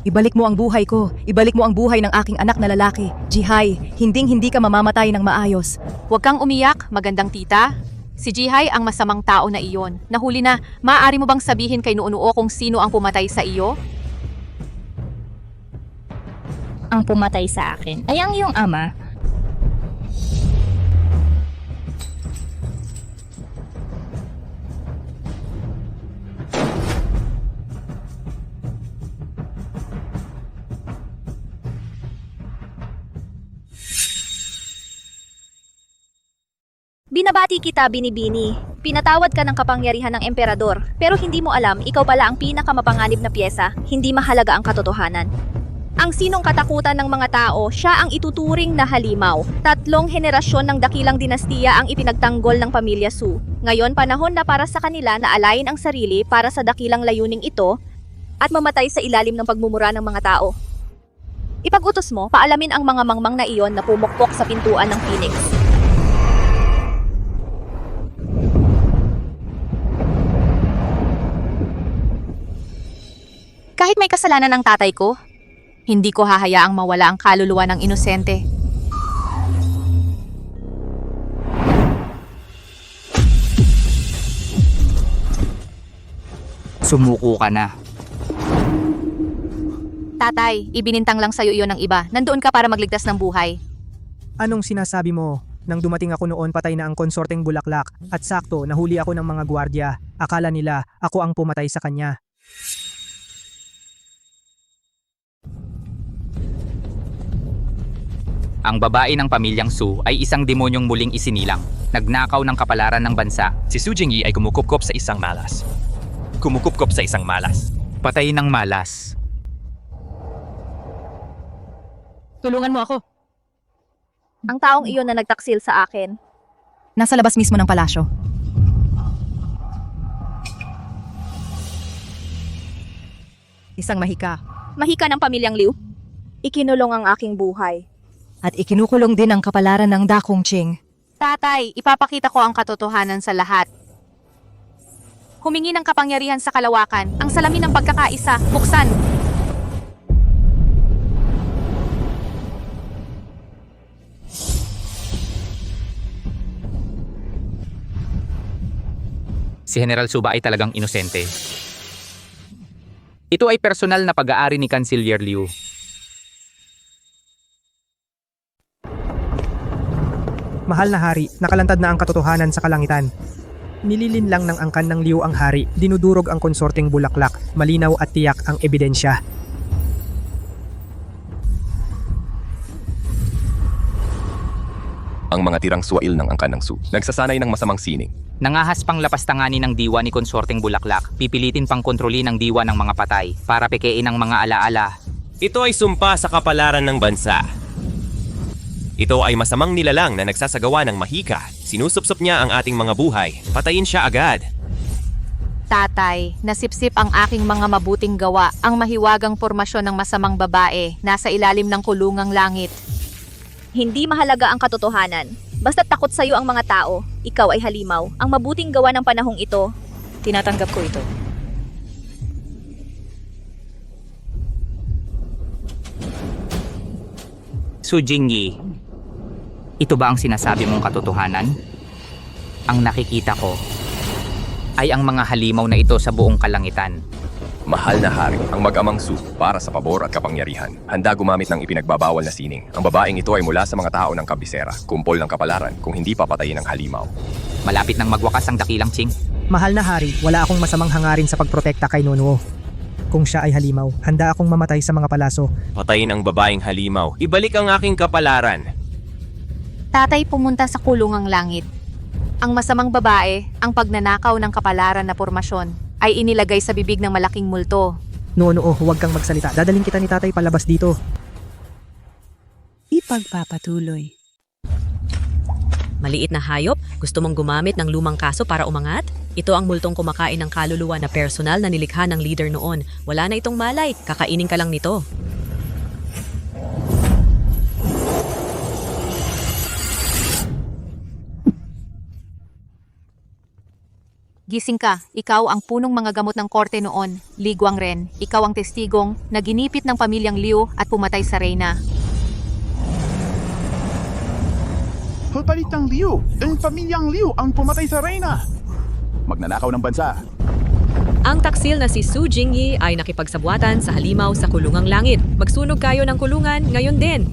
S11: Ibalik mo ang buhay ko. Ibalik mo ang buhay ng aking anak na lalaki. Jihay, hinding-hindi ka mamamatay ng maayos.
S3: Huwag kang umiyak, magandang tita. Si Jihay ang masamang tao na iyon. Nahuli na, maaari mo bang sabihin kay Nuunuo kung sino ang pumatay sa iyo?
S17: Ang pumatay sa akin ay ang iyong ama.
S2: Binabati kita, Binibini. Pinatawad ka ng kapangyarihan ng emperador, pero hindi mo alam ikaw pala ang pinakamapanganib na pyesa, hindi mahalaga ang katotohanan. Ang sinong katakutan ng mga tao, siya ang ituturing na halimaw. 3 henerasyon ng dakilang dinastiya ang ipinagtanggol ng pamilya Su. Ngayon panahon na para sa kanila na alayin ang sarili para sa dakilang layuning ito at mamatay sa ilalim ng pagmumura ng mga tao. Ipag-utos mo, paalamin ang mga mangmang na iyon na pumukpok sa pintuan ng Phoenix.
S3: Kahit may kasalanan ng tatay ko, hindi ko hahayaang mawala ang kaluluwa ng inosente.
S15: Sumuko ka na.
S3: Tatay, ibinintang lang sa'yo iyon ng iba. Nandoon ka para magligtas ng buhay.
S4: Anong sinasabi mo? Nang dumating ako noon patay na ang konsorteng bulaklak at sakto nahuli ako ng mga gwardya. Akala nila ako ang pumatay sa kanya.
S15: Ang babae ng pamilyang Su ay isang demonyong muling isinilang. Nagnakaw ng kapalaran ng bansa.
S9: Si Su Jingyi ay kumukupkop sa isang malas. Kumukupkop sa isang malas.
S15: Patay ng malas.
S11: Tulungan mo ako.
S2: Ang taong iyon na nagtaksil sa akin.
S11: Nasa labas mismo ng palasyo. Isang mahika.
S2: Mahika ng pamilyang Liu. Ikinulong ang aking buhay.
S11: At ikinukulong din ang kapalaran ng Dakong Ching.
S3: Tatay, ipapakita ko ang katotohanan sa lahat. Humingi ng kapangyarihan sa kalawakan. Ang salamin ng pagkakaisa, buksan.
S15: Si General Suba ay talagang inosente. Ito ay personal na pag-aari ni Canciller Liu.
S4: Mahal na hari, nakalantad na ang katotohanan sa kalangitan. Nililin lang ng angkan ng Liu ang hari, dinudurog ang konsorteng bulaklak, malinaw at tiyak ang ebidensya.
S9: Ang mga tirang suwail ng angkan ng Su, nagsasanay ng masamang sining.
S15: Nangahas pang lapastanganin ng diwa ni konsorteng bulaklak, pipilitin pang kontrolin ng diwa ng mga patay para pekein ang mga alaala.
S18: Ito ay sumpa sa kapalaran ng bansa.
S9: Ito ay masamang nilalang na nagsasagawa ng mahika. Sinusupsop niya ang ating mga buhay. Patayin siya agad.
S2: Tatay, nasipsip ang aking mga mabuting gawa, ang mahiwagang formasyon ng masamang babae, nasa ilalim ng kulungang langit. Hindi mahalaga ang katotohanan. Basta takot sa'yo ang mga tao, ikaw ay halimaw. Ang mabuting gawa ng panahong ito,
S11: Tinatanggap ko ito.
S15: Su Jingyi, ito ba ang sinasabi mong katotohanan? Ang nakikita ko ay ang mga halimaw na ito sa buong kalangitan.
S18: Mahal na hari, ang mag-amang Su, para sa pabor at kapangyarihan, handa gumamit ng ipinagbabawal na sining. Ang babaeng ito ay mula sa mga tao ng kabisera, kumpol ng kapalaran, kung hindi papatayin ng halimaw.
S15: Malapit nang magwakas ang dakilang Ching.
S4: Mahal na hari, wala akong masamang hangarin sa pagprotekta kay Nonuo. Kung siya ay halimaw, handa akong mamatay sa mga palaso.
S9: Patayin ang babaeng halimaw. Ibalik ang aking kapalaran.
S2: tatay pumunta sa kulungang langit. Ang masamang babae, ang pagnanakaw ng kapalaran na pormasyon, ay inilagay sa bibig ng malaking multo.
S4: Nonuo, huwag kang magsalita. Dadaling kita ni tatay palabas dito.
S1: Ipagpapatuloy.
S10: Maliit na hayop? Gusto mong gumamit ng lumang kaso para umangat? Ito ang multong kumakain ng kaluluwa na personal na nilikha ng leader noon. Wala na itong malay, kakainin ka lang nito.
S2: Gising ka, ikaw ang punong mga gamot ng korte noon. Ligwang Ren, ikaw ang testigong na ginipit ng pamilyang Liu at pumatay sa reyna.
S19: Palitang Liu, ang pamilyang Liu ang pumatay sa reyna. Magnanakaw ng bansa.
S10: Ang taksil na si Su Jingyi ay nakipagsabuatan sa halimaw sa kulungang langit. Magsunog kayo ng kulungan ngayon din.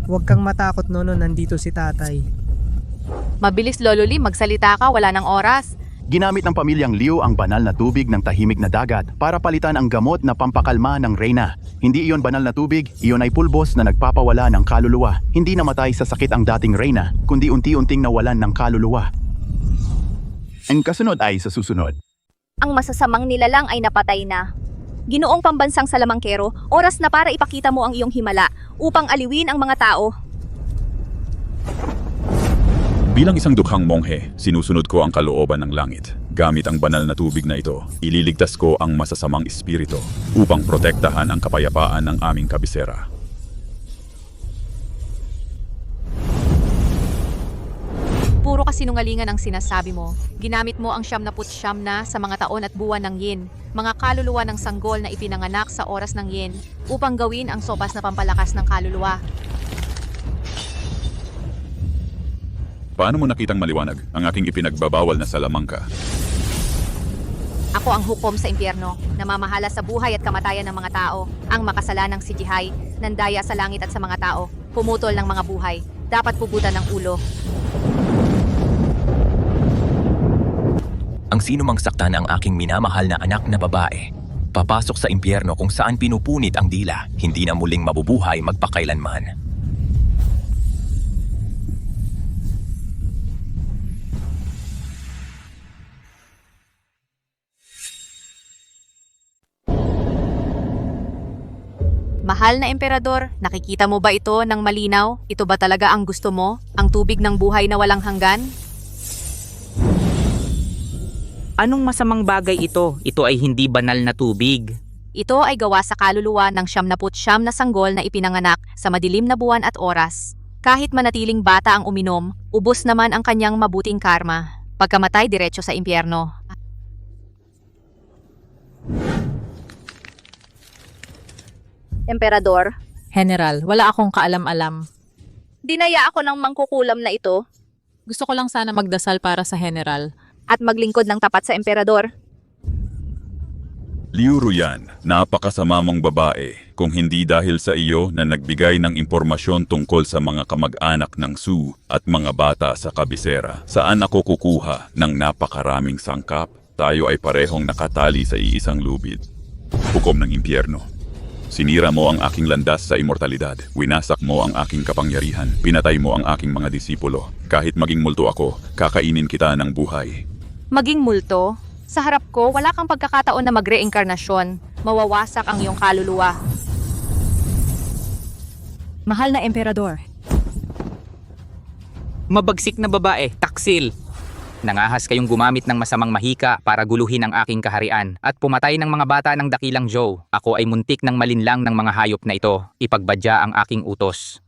S4: Huwag kang matakot, Nono, nandito si tatay.
S2: Mabilis, Lolo Lee, magsalita ka, wala ng oras.
S19: Ginamit ng pamilyang Liu ang banal na tubig ng tahimik na dagat para palitan ang gamot na pampakalma ng reyna. Hindi iyon banal na tubig, iyon ay pulbos na nagpapawala ng kaluluwa. Hindi namatay sa sakit ang dating reyna, kundi unti-unting nawalan ng kaluluwa. Ang kasunod ay sa susunod.
S2: Ang masasamang nilalang ay napatay na. Ginoong pambansang salamangkero, oras na para ipakita mo ang iyong himala upang aliwin ang mga tao.
S14: Bilang isang dukhang monghe, sinusunod ko ang kalooban ng langit. Gamit ang banal na tubig na ito, ililigtas ko ang masasamang espiritu upang protektahan ang kapayapaan ng aming kabisera.
S2: Puro kasinungalingan ang sinasabi mo. Ginamit mo ang 99 na sa mga taon at buwan ng yin, mga kaluluwa ng sanggol na ipinanganak sa oras ng yin, upang gawin ang sopas na pampalakas ng kaluluwa.
S14: Paano mo nakitang maliwanag ang aking ipinagbabawal na salamangka?
S2: Ako ang hukom sa impyerno, namamahala sa buhay at kamatayan ng mga tao. Ang makasalanang si Jihai, nandaya sa langit at sa mga tao, pumutol ng mga buhay, dapat pugutan ng ulo.
S18: Ang sinumang saktan ang aking minamahal na anak na babae, papasok sa impyerno kung saan pinupunit ang dila, hindi na muling mabubuhay magpakailanman.
S2: Mahal na emperador, nakikita mo ba ito ng malinaw? Ito ba talaga ang gusto mo? Ang tubig ng buhay na walang hanggan?
S15: Anong masamang bagay ito? Ito ay hindi banal na tubig.
S2: Ito ay gawa sa kaluluwa ng 99 na sanggol na ipinanganak sa madilim na buwan at oras. Kahit manatiling bata ang uminom, ubos naman ang kanyang mabuting karma. Pagkamatay diretso sa impyerno. Emperador,
S3: General, wala akong kaalam-alam.
S2: dinaya ako ng mangkukulam na ito
S3: Gusto ko lang sana magdasal para sa General.
S2: at maglingkod ng tapat sa emperador.
S14: Liu Ruyan, napakasama mong babae kung hindi dahil sa iyo na nagbigay ng impormasyon tungkol sa mga kamag-anak ng Su at mga bata sa kabisera. Saan ako kukuha ng napakaraming sangkap? Tayo ay parehong nakatali sa iisang lubid. Hukom ng impyerno. Sinira mo ang aking landas sa immortalidad. Winasak mo ang aking kapangyarihan. Pinatay mo ang aking mga disipulo. Kahit maging multo ako, kakainin kita ng buhay.
S2: Maging multo? Sa harap ko, wala kang pagkakataon na mag-reinkarnasyon. Mawawasak ang iyong kaluluwa.
S11: Mahal na emperador,
S15: Mabagsik na babae, taksil! Nangahas kayong gumamit ng masamang mahika para guluhin ang aking kaharian at pumatay ng mga bata ng dakilang Joe. Ako ay muntik ng malinlang ng mga hayop na ito. Ipagbadya ang aking utos.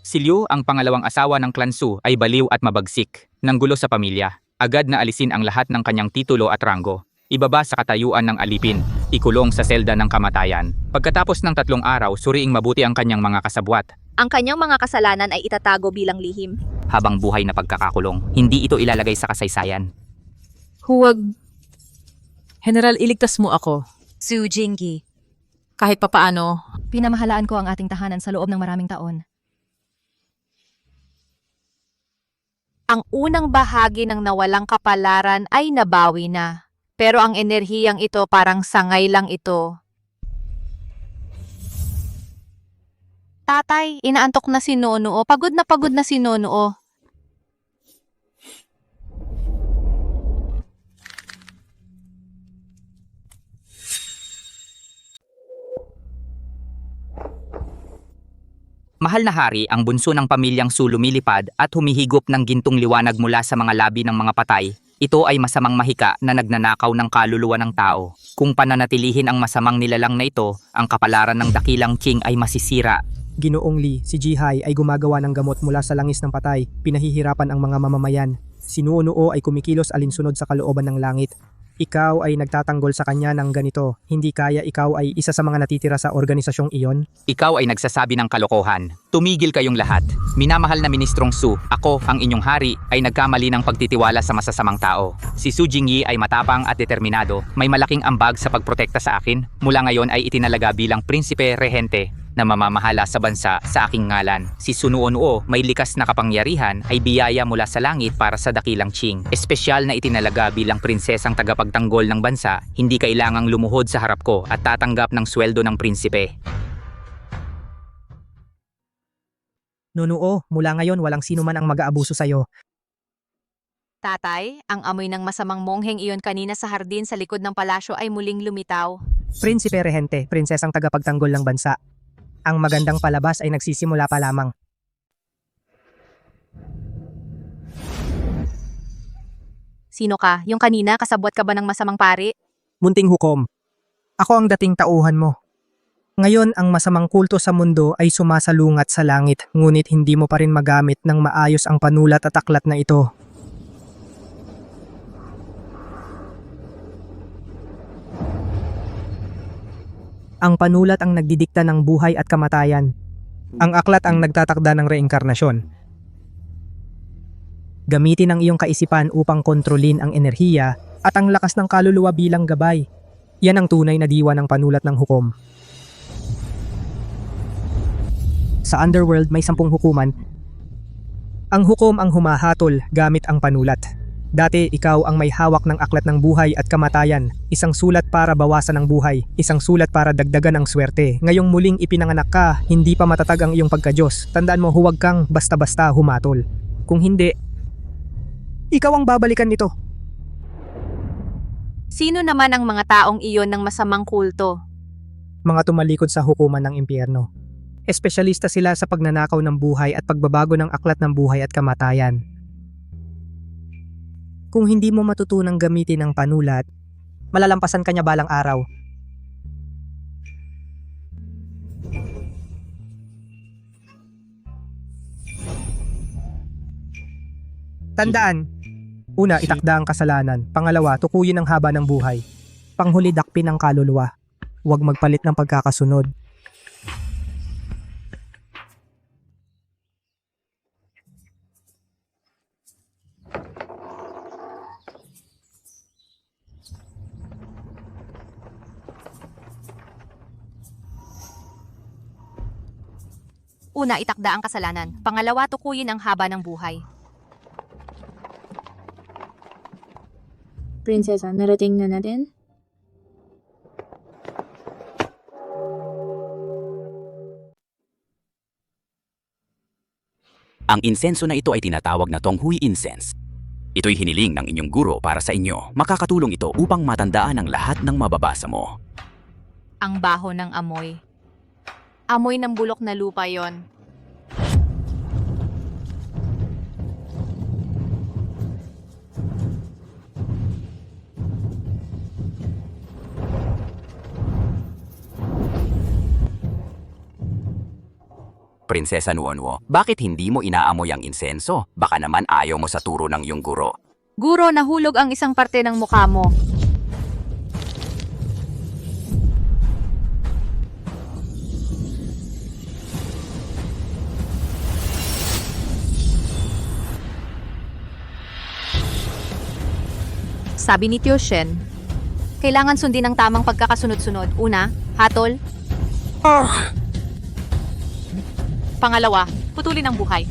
S15: Si Liu, ang pangalawang asawa ng Clan Su, ay baliw at mabagsik. Nanggulo sa pamilya. Agad na alisin ang lahat ng kanyang titulo at ranggo. Ibaba sa katayuan ng alipin. Ikulong sa selda ng kamatayan. Pagkatapos ng 3 araw, suriing mabuti ang kanyang mga kasabwat.
S2: Ang kanyang mga kasalanan ay itatago bilang lihim.
S15: Habang buhay na pagkakakulong, hindi ito ilalagay sa kasaysayan.
S3: Huwag. General, iligtas mo ako.
S10: Su Jingyi.
S3: Kahit papaano.
S11: pinamahalaan ko ang ating tahanan sa loob ng maraming taon.
S2: Ang unang bahagi ng nawalang kapalaran ay nabawi na. Pero ang enerhiyang ito parang sangay lang ito. Tatay, inaantok na si Nono. Pagod na si Nono.
S15: Mahal na hari, ang bunso ng pamilyang Su lumilipad at humihigop ng gintong liwanag mula sa mga labi ng mga patay. Ito ay masamang mahika na nagnanakaw ng kaluluwa ng tao. Kung pananatilihin ang masamang nilalang na ito, ang kapalaran ng dakilang Qing ay masisira.
S4: Ginoong Li, si Jihai ay gumagawa ng gamot mula sa langis ng patay. Pinahihirapan ang mga mamamayan. Si Nuo ay kumikilos alinsunod sa kalooban ng langit. Ikaw ay nagtatanggol sa kanya ng ganito. Hindi kaya ikaw ay isa sa mga natitira sa organisasyong iyon?
S15: Ikaw ay nagsasabi ng kalokohan. Tumigil kayong lahat. Minamahal na Ministrong Su, ako, ang inyong hari, ay nagkamali ng pagtitiwala sa masasamang tao. Si Su Jingyi ay matapang at determinado. May malaking ambag sa pagprotekta sa akin. Mula ngayon ay itinalaga bilang prinsipe rehente na mamamahala sa bansa sa aking ngalan. Si Su Nuo may likas na kapangyarihan ay biyaya mula sa langit para sa dakilang Qing. Espesyal na itinalaga bilang prinsesang tagapagtanggol ng bansa, hindi kailangang lumuhod sa harap ko at tatanggap ng sweldo ng prinsipe.
S4: Nuo, mula ngayon walang sino man ang mag-aabuso sa'yo.
S2: Tatay, ang amoy ng masamang mongheng iyon kanina sa hardin sa likod ng palasyo ay muling lumitaw.
S4: Prinsipe Rehente, prinsesang tagapagtanggol ng bansa. Ang magandang palabas ay nagsisimula pa lamang.
S2: Sino ka? Yung kanina, kasabwat ka ba ng masamang pari?
S4: Munting hukom. Ako ang dating tauhan mo. Ngayon ang masamang kulto sa mundo ay sumasalungat sa langit, ngunit hindi mo pa rin magamit ng maayos ang panulat at aklat na ito. Ang panulat ang nagdidikta ng buhay at kamatayan. Ang aklat ang nagtatakda ng reinkarnasyon. Gamitin ang iyong kaisipan upang kontrolin ang enerhiya at ang lakas ng kaluluwa bilang gabay. Yan ang tunay na diwa ng panulat ng hukom. Sa underworld may 10 hukuman. Ang hukom ang humahatol gamit ang panulat. Dati ikaw ang may hawak ng aklat ng buhay at kamatayan, isang sulat para bawasan ang buhay, isang sulat para dagdagan ang swerte. Ngayong muling ipinanganak ka, hindi pa matatag ang iyong pagka-Diyos. Tandaan mo, huwag kang basta-basta humatol. Kung hindi, ikaw ang babalikan nito.
S2: Sino naman ang mga taong iyon ng masamang kulto?
S4: Mga tumalikod sa hukuman ng impyerno. Espesyalista sila sa pagnanakaw ng buhay at pagbabago ng aklat ng buhay at kamatayan. Kung hindi mo matutunang gamitin ang panulat, malalampasan ka niya balang araw. Tandaan, una, itakda ang kasalanan. Pangalawa, tukuyin ang haba ng buhay. Panghuli, dakpin ang kaluluwa. Huwag magpalit ng pagkakasunod.
S2: Una, itakda ang kasalanan. Pangalawa, tukuyin ang haba ng buhay.
S17: Prinsesa, narating na natin?
S20: Ang insenso na ito ay tinatawag na Tonghui Incense. Ito'y hiniling ng inyong guro para sa inyo. Makakatulong ito upang matandaan ang lahat ng mababasa mo.
S2: Ang baho ng amoy. Amoy ng bulok na lupa yon.
S20: Prinsesa Nuonwo, bakit hindi mo inaamoy ang insenso? Baka naman ayaw mo sa turo ng iyong guro.
S2: Guro, nahulog ang isang parte ng mukha mo. Sabi ni Tio Shen, kailangan sundin ang tamang pagkakasunod-sunod. Una, hatol. Pangalawa, putulin ang buhay.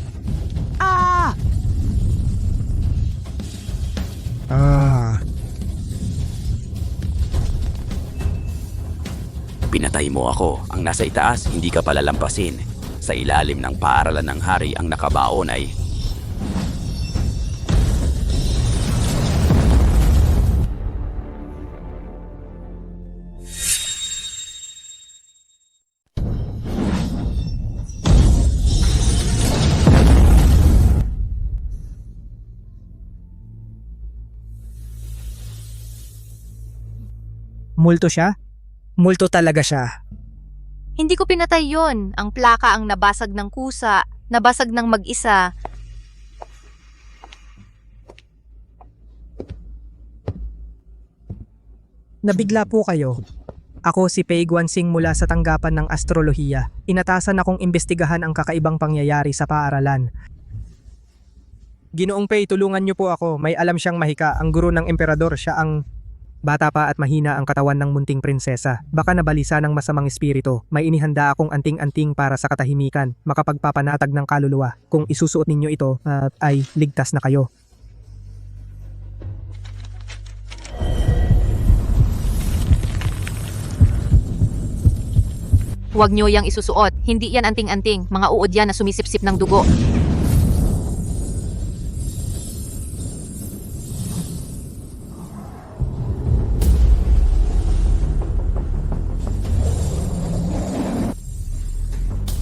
S20: Pinatay mo ako. Ang nasa itaas, hindi ka palalampasin. Sa ilalim ng paaralan ng hari, ang nakabaon ay...
S4: Multo siya? Multo talaga siya.
S2: Hindi ko pinatay yon. Ang plaka ang nabasag ng kusa, nabasag ng mag-isa.
S4: Nabigla po kayo. Ako si Pei Guansing mula sa tanggapan ng astrolohiya. Inatasan akong imbestigahan ang kakaibang pangyayari sa paaralan. Ginoong Pei, tulungan niyo po ako. May alam siyang mahika. Ang guro ng emperador, siya ang... Bata pa at mahina ang katawan ng munting prinsesa. Baka nabalisa ng masamang espiritu. May inihanda akong anting-anting para sa katahimikan. Makapagpapanatag ng kaluluwa. Kung isusuot ninyo ito, ay ligtas na kayo.
S2: Huwag nyo yang isusuot. Hindi yan anting-anting. Mga uod yan na sumisipsip ng dugo.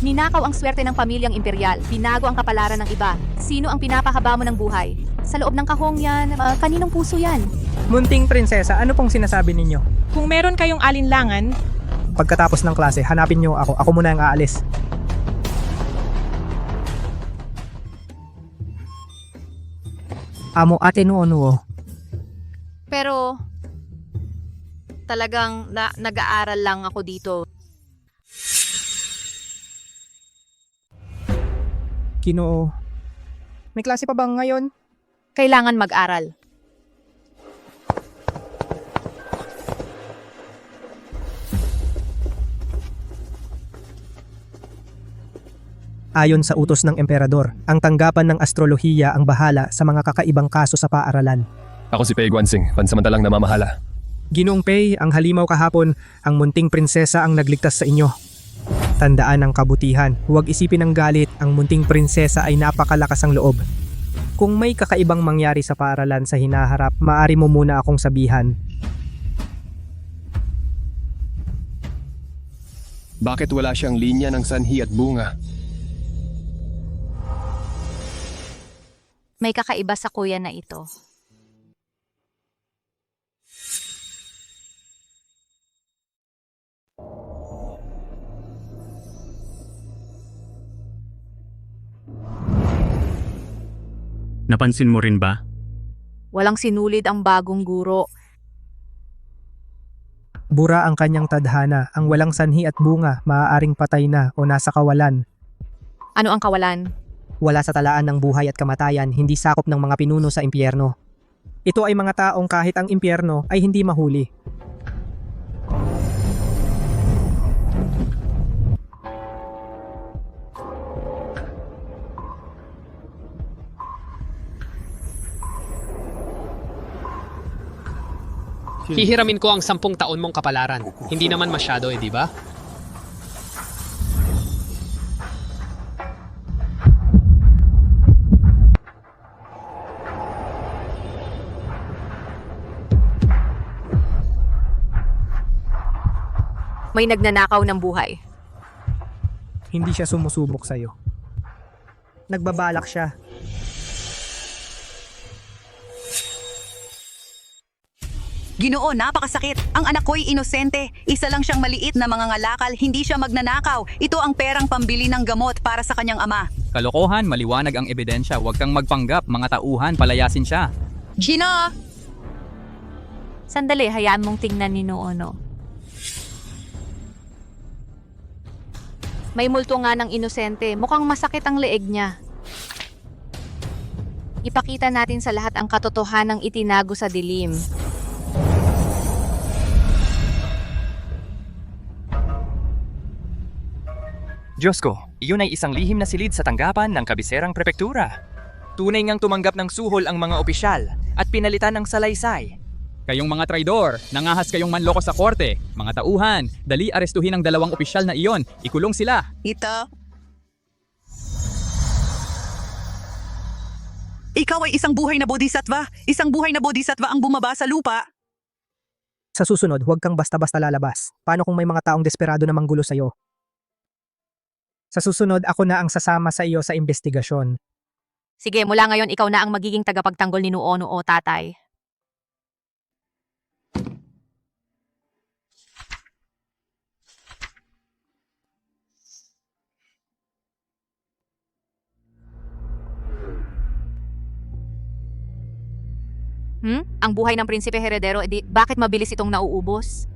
S2: Ninakaw ang swerte ng pamilyang imperial. Binago ang kapalaran ng iba. Sino ang pinapahaba mo ng buhay? Sa loob ng kahong yan, kaninong puso yan?
S4: Munting prinsesa, ano pong sinasabi ninyo?
S21: Kung meron kayong alinlangan,
S4: Pagkatapos ng klase, hanapin nyo ako. Ako muna ang aalis. Amo Ate Nuonwo.
S2: Pero, talagang nag-aaral lang ako dito.
S4: Ginoo. May klase pa ba ngayon?
S2: Kailangan mag-aral.
S4: Ayon sa utos ng emperador, ang tanggapan ng astrolohiya ang bahala sa mga kakaibang kaso sa paaralan.
S22: Ako si Pei Guansing, pansamantalang namamahala.
S4: Ginoong Pei, ang halimaw kahapon, ang munting prinsesa ang nagligtas sa inyo. Tandaan ang kabutihan, huwag isipin ng galit, ang munting prinsesa ay napakalakas ang loob. Kung may kakaibang mangyari sa paaralan sa hinaharap, maaari mo muna akong sabihan.
S22: Bakit wala siyang linya ng sanhi at bunga?
S2: May kakaiba sa kuya na ito.
S23: Napansin mo rin ba?
S2: Walang sinulid ang bagong guro.
S4: Bura ang kanyang tadhana, ang walang sanhi at bunga, maaaring patay na o nasa kawalan.
S2: Ano ang kawalan?
S4: Wala sa talaan ng buhay at kamatayan, hindi sakop ng mga pinuno sa impyerno. Ito ay mga taong kahit ang impyerno ay hindi mahuli.
S24: Hihiramin ko ang 10 taon mong kapalaran. Hindi naman masyado di ba?
S2: May nagnanakaw ng buhay.
S4: Hindi siya sumusubok sa'yo. Nagbabalak siya.
S5: Ginoo, napakasakit. Ang anak ko'y inosente. Isa lang siyang maliit na mga ngalakal, hindi siya magnanakaw. Ito ang perang pambili ng gamot para sa kanyang ama.
S8: Kalokohan, maliwanag ang ebidensya. Huwag kang magpanggap, mga tauhan, palayasin siya.
S5: Gina!
S2: Sandali, hayaan mong tingnan ni Noono. May multo nga ng inosente. Mukhang masakit ang leeg niya. Ipakita natin sa lahat ang katotohanang itinago sa dilim.
S9: Diyos ko, iyon ay isang lihim na silid sa tanggapan ng kabiserang prepektura. Tunay ngang tumanggap ng suhol ang mga opisyal at pinalitan ng salaysay.
S8: Kayong mga traidor, nangahas kayong manloko sa korte. Mga tauhan, dali arestuhin ang 2 opisyal na iyon. Ikulong sila.
S5: Ikaw ay isang buhay na bodhisattva. Isang buhay na bodhisattva ang bumaba sa lupa.
S4: Sa susunod, huwag kang basta-basta lalabas. Paano kung may mga taong desperado na manggulo sa'yo? Sa susunod, ako na ang sasama sa iyo sa investigasyon.
S2: Sige, mula ngayon ikaw na ang magiging tagapagtanggol ni Noono o tatay. Ang buhay ng prinsipe heredero, bakit mabilis itong nauubos?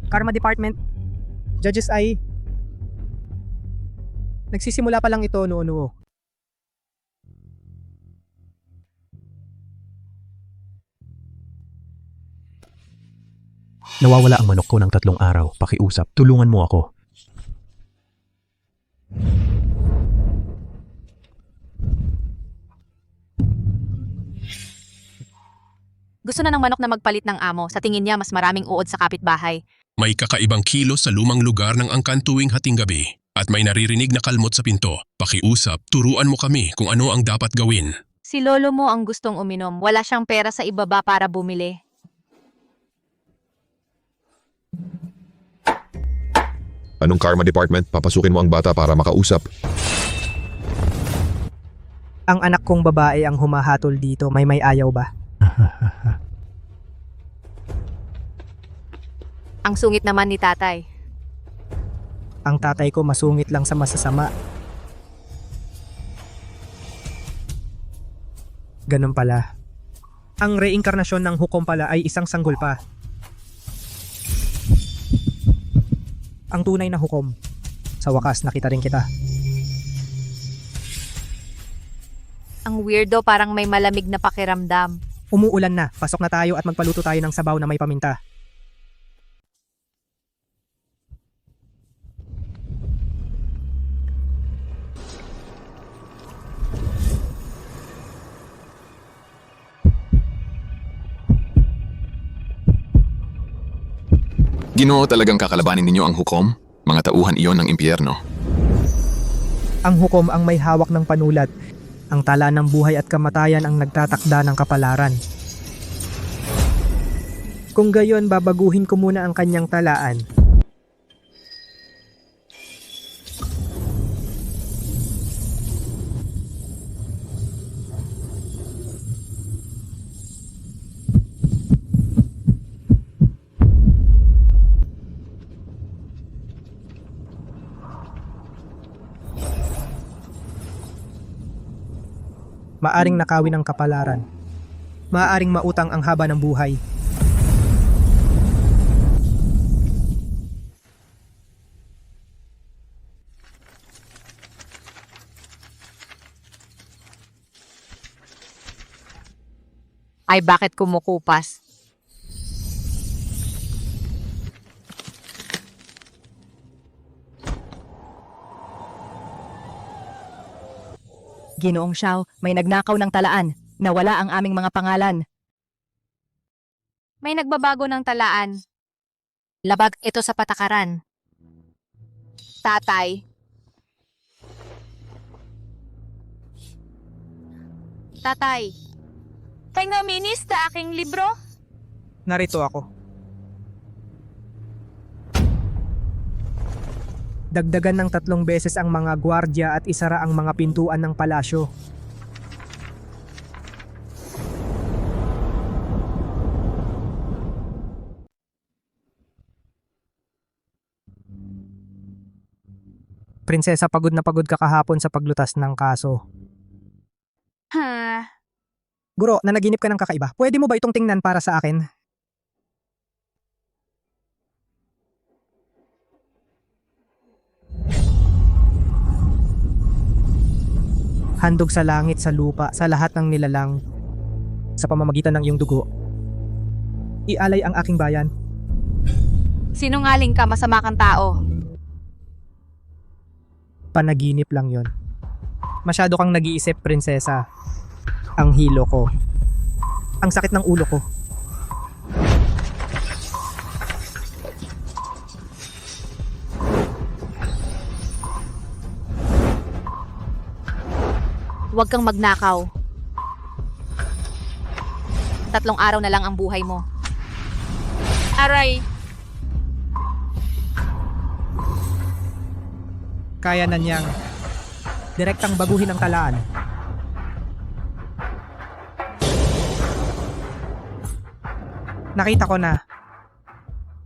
S4: Karma Department. Judges ay... Nagsisimula pa lang ito, Noono.
S6: Nawawala ang manok ko ng 3 araw. Pakiusap, tulungan mo ako.
S2: Gusto na ng manok na magpalit ng amo. Sa tingin niya, mas maraming uod sa kapitbahay.
S7: May kakaibang kilos sa lumang lugar ng angkan tuwing hating gabi. At may naririnig na kalmot sa pinto. Pakiusap, turuan mo kami kung ano ang dapat gawin.
S2: Si lolo mo ang gustong uminom. Wala siyang pera sa ibaba para bumili.
S12: Anong Karma Department? Papasukin mo ang bata para makausap.
S4: Ang anak kong babae ang humahatol dito. May ayaw ba?
S2: Ang sungit naman ni tatay.
S4: Ang tatay ko masungit lang sa masasama. Ganun pala. Ang reinkarnasyon ng hukom pala ay isang sanggol pa. Ang tunay na hukom. Sa wakas, nakita rin kita.
S2: Ang weirdo, parang may malamig na pakiramdam.
S4: Umuulan na. Pasok na tayo at magpaluto tayo ng sabaw na may paminta.
S12: Ginoo, talagang kakalabanin ninyo ang hukom? Mga tauhan iyon ng impyerno.
S4: Ang hukom ang may hawak ng panulat. Ang tala ng buhay at kamatayan ang nagtatakda ng kapalaran. Kung gayon, babaguhin ko muna ang kanyang talaan. Maaring nakawin ang kapalaran. Maaring mautang ang haba ng buhay.
S2: Ay, bakit kumukupas?
S11: Ginoong Xiao, may nagnakaw ng talaan. Nawala ang aming mga pangalan.
S2: May nagbabago ng talaan. Labag ito sa patakaran. Tatay. Tatay.
S17: Pangaminis sa aking libro?
S4: Narito ako. Dagdagan ng 3 beses ang mga gwardya at isara ang mga pintuan ng palasyo. Prinsesa, pagod na pagod ka kahapon sa paglutas ng kaso.
S17: Ha?
S4: Guro, nanaginip ka ng kakaiba. Pwede mo ba itong tingnan para sa akin? Handog sa langit, sa lupa, sa lahat ng nilalang, sa pamamagitan ng iyong dugo. Ialay ang aking bayan.
S2: Sinungaling ka, masama kang tao.
S4: Panaginip lang yon. Masyado kang nag-iisip, prinsesa. Ang hilo ko. Ang sakit ng ulo ko.
S2: Huwag kang magnakaw. 3 araw na lang ang buhay mo. Aray!
S4: Kaya na niyang direktang baguhin ang talaan. Nakita ko na.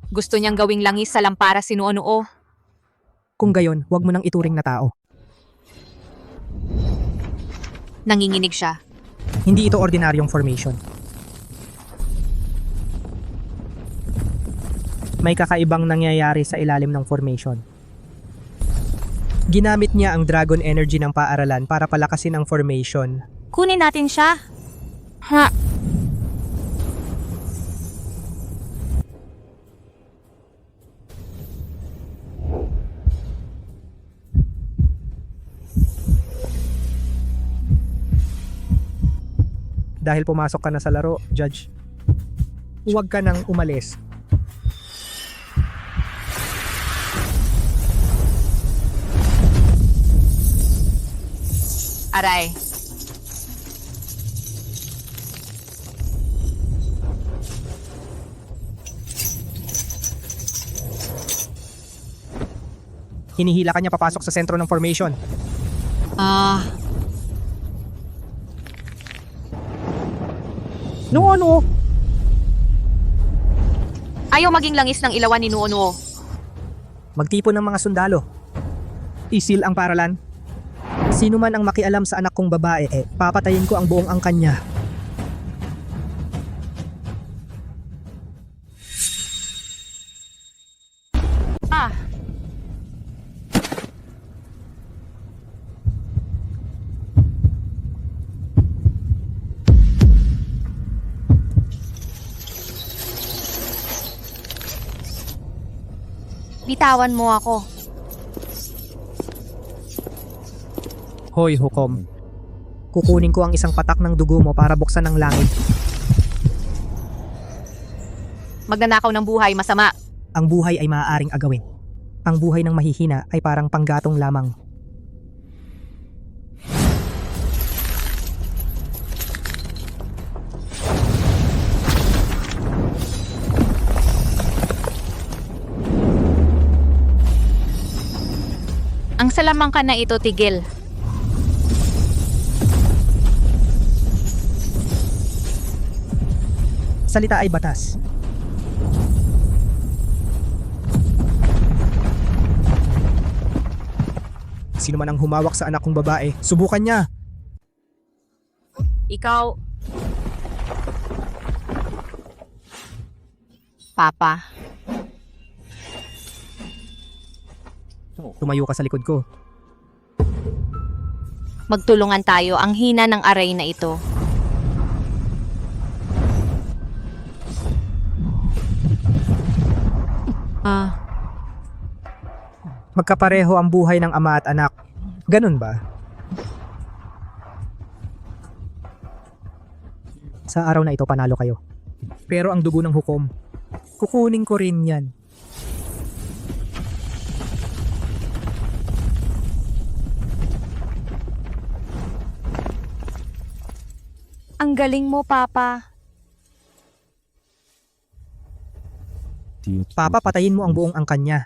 S2: Gusto niyang gawing langis sa lampara sinuonuo.
S4: Kung gayon, huwag mo nang ituring na tao.
S2: Nanginginig siya.
S4: Hindi ito ordinaryong formation. May kakaibang nangyayari sa ilalim ng formation. Ginamit niya ang dragon energy ng paaralan para palakasin ang formation.
S2: Kunin natin siya. Ha?
S4: Dahil pumasok ka na sa laro, Judge, huwag ka nang umalis.
S2: Aray.
S4: Hinihila ka niya papasok sa sentro ng formation. Nuono!
S2: Ayaw maging langis ng ilawan ni Nuonuo.
S4: Magtipon ng mga sundalo. Isil ang paralan. Sino man ang makialam sa anak kong babae, papatayin ko ang buong angkan niya.
S2: Bitawan mo ako.
S4: Hoy, hukom. Kukunin ko ang isang patak ng dugo mo para buksan ang langit.
S2: Magnanakaw ng buhay, masama.
S4: Ang buhay ay maaaring agawin. Ang buhay ng mahihina ay parang panggatong lamang.
S2: Ang salamangka na ito, tigil.
S4: Salita ay batas. Sino man ang humawak sa anak kong babae, subukan niya.
S2: Ikaw... Papa.
S4: Tumayo ka sa likod ko.
S2: Magtulungan tayo, ang hina ng aray na ito.
S4: Magkapareho ang buhay ng ama at anak. Ganun ba? Sa araw na ito, panalo kayo. Pero ang dugo ng hukom, kukunin ko rin yan.
S2: Ang galing mo, Papa.
S4: Papa, patayin mo ang buong angkan niya.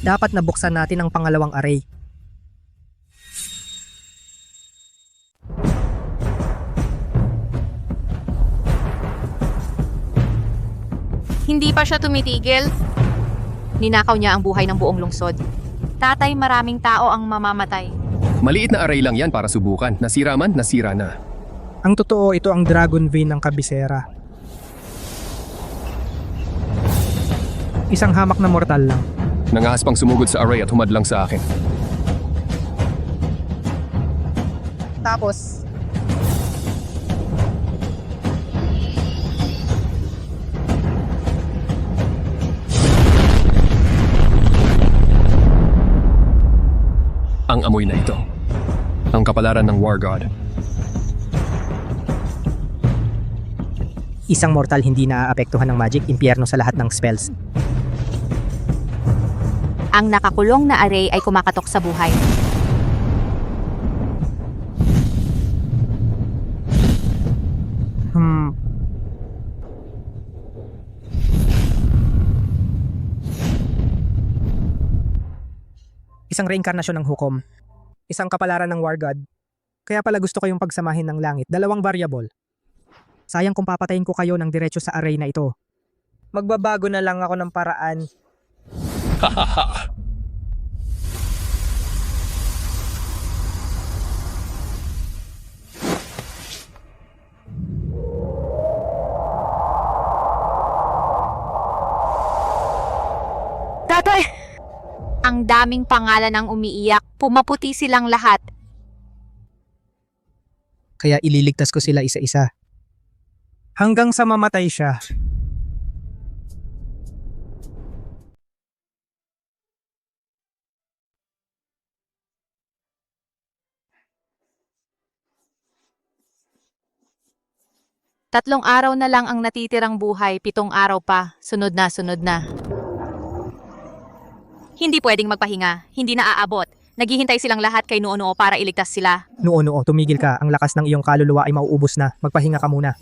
S4: Dapat nabuksan natin ang pangalawang array.
S2: Hindi pa siya tumitigil. Ninakaw niya ang buhay ng buong lungsod. Tatay, maraming tao ang mamamatay.
S22: Maliit na array lang yan para subukan. Nasira man, nasira na.
S4: Ang totoo, ito ang Dragon Vein ng Kabisera. Isang hamak na mortal lang.
S22: Nangahas pang sumugod sa array at humadlang sa akin.
S4: Tapos,
S22: ang amoy na ito. Ang kapalaran ng War God.
S4: isang mortal hindi naaapektuhan ng magic, impyerno sa lahat ng spells.
S2: Ang nakakulong na array ay kumakatok sa buhay.
S4: Isang reinkarnasyon ng hukom. Isang kapalaran ng War God. Kaya pala gusto kayong pagsamahin ng langit. 2 variable. Sayang kung papatayin ko kayo ng diretso sa array na ito. Magbabago na lang ako ng paraan.
S2: Tatay! Ang daming pangalan ang umiiyak. Pumaputi silang lahat.
S4: Kaya ililigtas ko sila isa-isa. Hanggang sa mamatay siya.
S2: Tatlong araw na lang ang natitirang buhay, 7 araw pa, sunod na. Hindi pwedeng magpahinga, hindi na aabot. Naghihintay silang lahat kay Nuo-Nuo para iligtas sila.
S4: Nuo-Nuo, tumigil ka. Ang lakas ng iyong kaluluwa ay mauubos na. Magpahinga ka muna.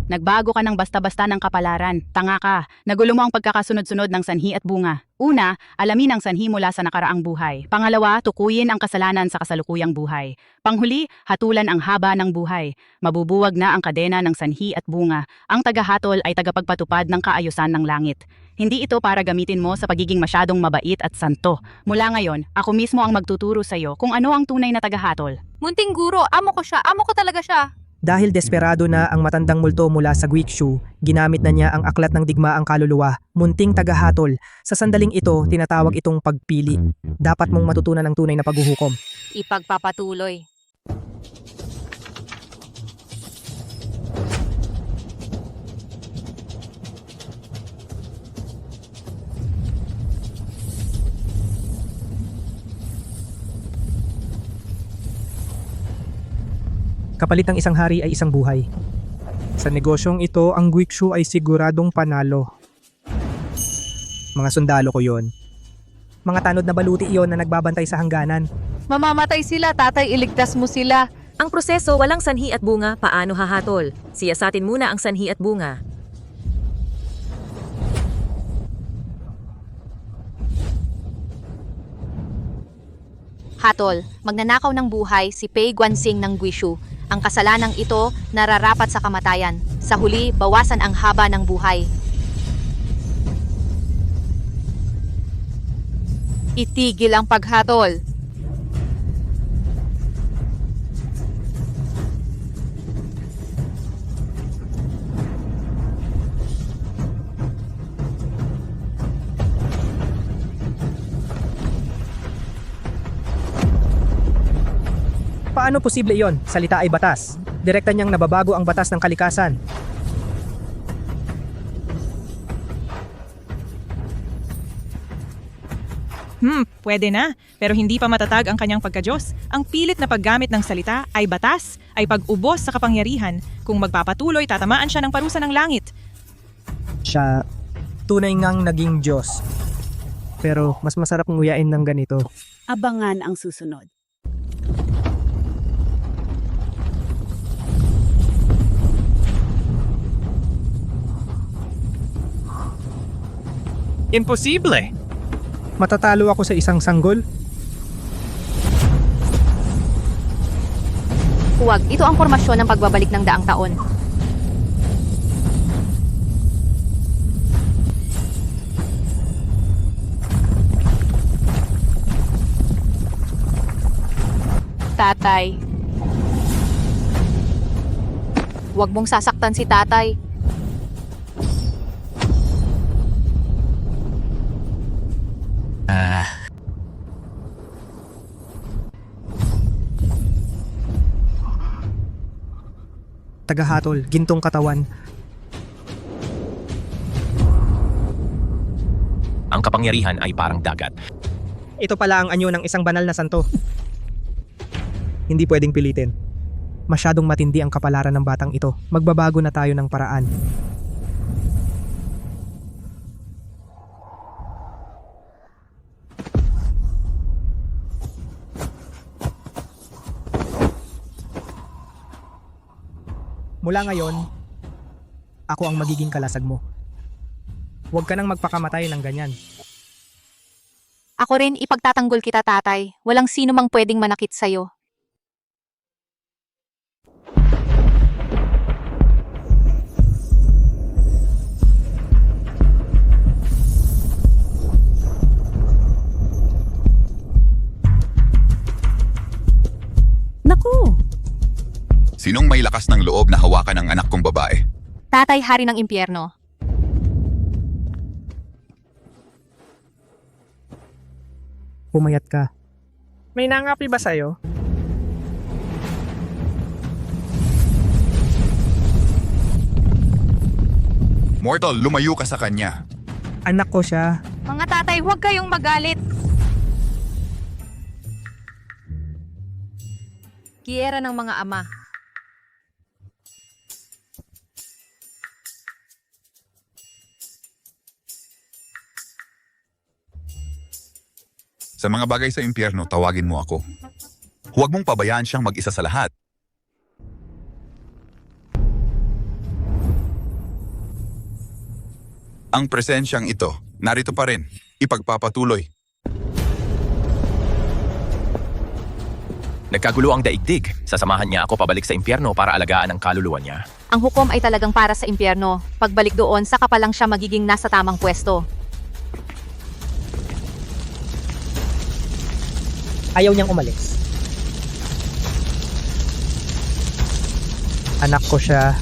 S1: Nagbago ka ng basta-basta ng kapalaran. Tanga ka. Nagulo mo ang pagkakasunod-sunod ng sanhi at bunga. Una, alamin ang sanhi mula sa nakaraang buhay. Pangalawa, tukuyin ang kasalanan sa kasalukuyang buhay. Panghuli, hatulan ang haba ng buhay. Mabubuwag na ang kadena ng sanhi at bunga. Ang tagahatol ay tagapagpatupad ng kaayusan ng langit. Hindi ito para gamitin mo sa pagiging masyadong mabait at santo. Mula ngayon, ako mismo ang magtuturo sa iyo kung ano ang tunay na tagahatol.
S2: Munting guro, amo ko siya. Amo ko talaga siya.
S4: Dahil desperado na ang matandang multo mula sa Guikshu, ginamit na niya ang aklat ng digmaang kaluluwa, munting tagahatol. Sa sandaling ito, tinatawag itong pagpili. Dapat mong matutunan ang tunay na paghuhukom.
S2: Ipagpapatuloy.
S4: Kapalit ng isang hari ay isang buhay. Sa negosyong ito, ang Guikshu ay siguradong panalo. Mga sundalo ko yon. Mga tanod na baluti iyon na nagbabantay sa hangganan.
S10: Mamamatay sila, tatay, iligtas mo sila. Ang proseso, walang sanhi at bunga, paano hahatol? Siyasatin muna ang sanhi at bunga.
S2: Hatol, magnanakaw ng buhay si Pei Guanxing ng Guishu. Ang kasalanang ito nararapat sa kamatayan. Sa huli, bawasan ang haba ng buhay. Itigil ang paghatol.
S4: Paano posible iyon? Salita ay batas. Direkta niyang nababago ang batas ng kalikasan.
S21: Pwede na. Pero hindi pa matatag ang kanyang pagka-Diyos. Ang pilit na paggamit ng salita ay batas, ay pag-ubos sa kapangyarihan. Kung magpapatuloy, tatamaan siya ng parusa ng langit.
S4: Siya tunay ngang naging Diyos. pero mas masarap nguyain ng ganito.
S13: Abangan ang susunod.
S9: Imposible!
S4: Matatalo ako sa isang sanggol?
S2: Huwag, ito ang formasyon ng pagbabalik ng daang taon. Tatay. Huwag mong sasaktan si tatay.
S4: Tagahatol, gintong katawan.
S6: Ang kapangyarihan ay parang dagat.
S4: Ito pala ang anyo ng isang banal na santo. Hindi pwedeng pilitin. Masyadong matindi ang kapalaran ng batang ito. Magbabago na tayo ng paraan. Mula ngayon, ako ang magiging kalasag mo. Huwag ka nang magpakamatay ng ganyan.
S2: Ako rin, ipagtatanggol kita, tatay. Walang sino mang pwedeng manakit sa'yo.
S13: Naku!
S12: Sinong may lakas ng loob na hawakan ang anak kong babae?
S2: Tatay, hari ng impyerno.
S4: Pumayat ka. May nangapi ba sa'yo?
S12: Mortal, lumayo ka sa kanya.
S4: Anak ko siya.
S2: Mga tatay, huwag kayong magalit. Giyera ng mga ama.
S12: Sa mga bagay sa impyerno, tawagin mo ako. Huwag mong pabayaan siyang mag-isa sa lahat. Ang presensyang ito, narito pa rin. Ipagpapatuloy.
S6: Nagkagulo ang daigdig. Sasamahan niya ako pabalik sa impyerno para alagaan ang kaluluwa niya.
S2: Ang hukom ay talagang para sa impyerno. Pagbalik doon, saka pa lang siya magiging nasa tamang pwesto.
S4: Ayaw niyang umalis. Anak ko siya.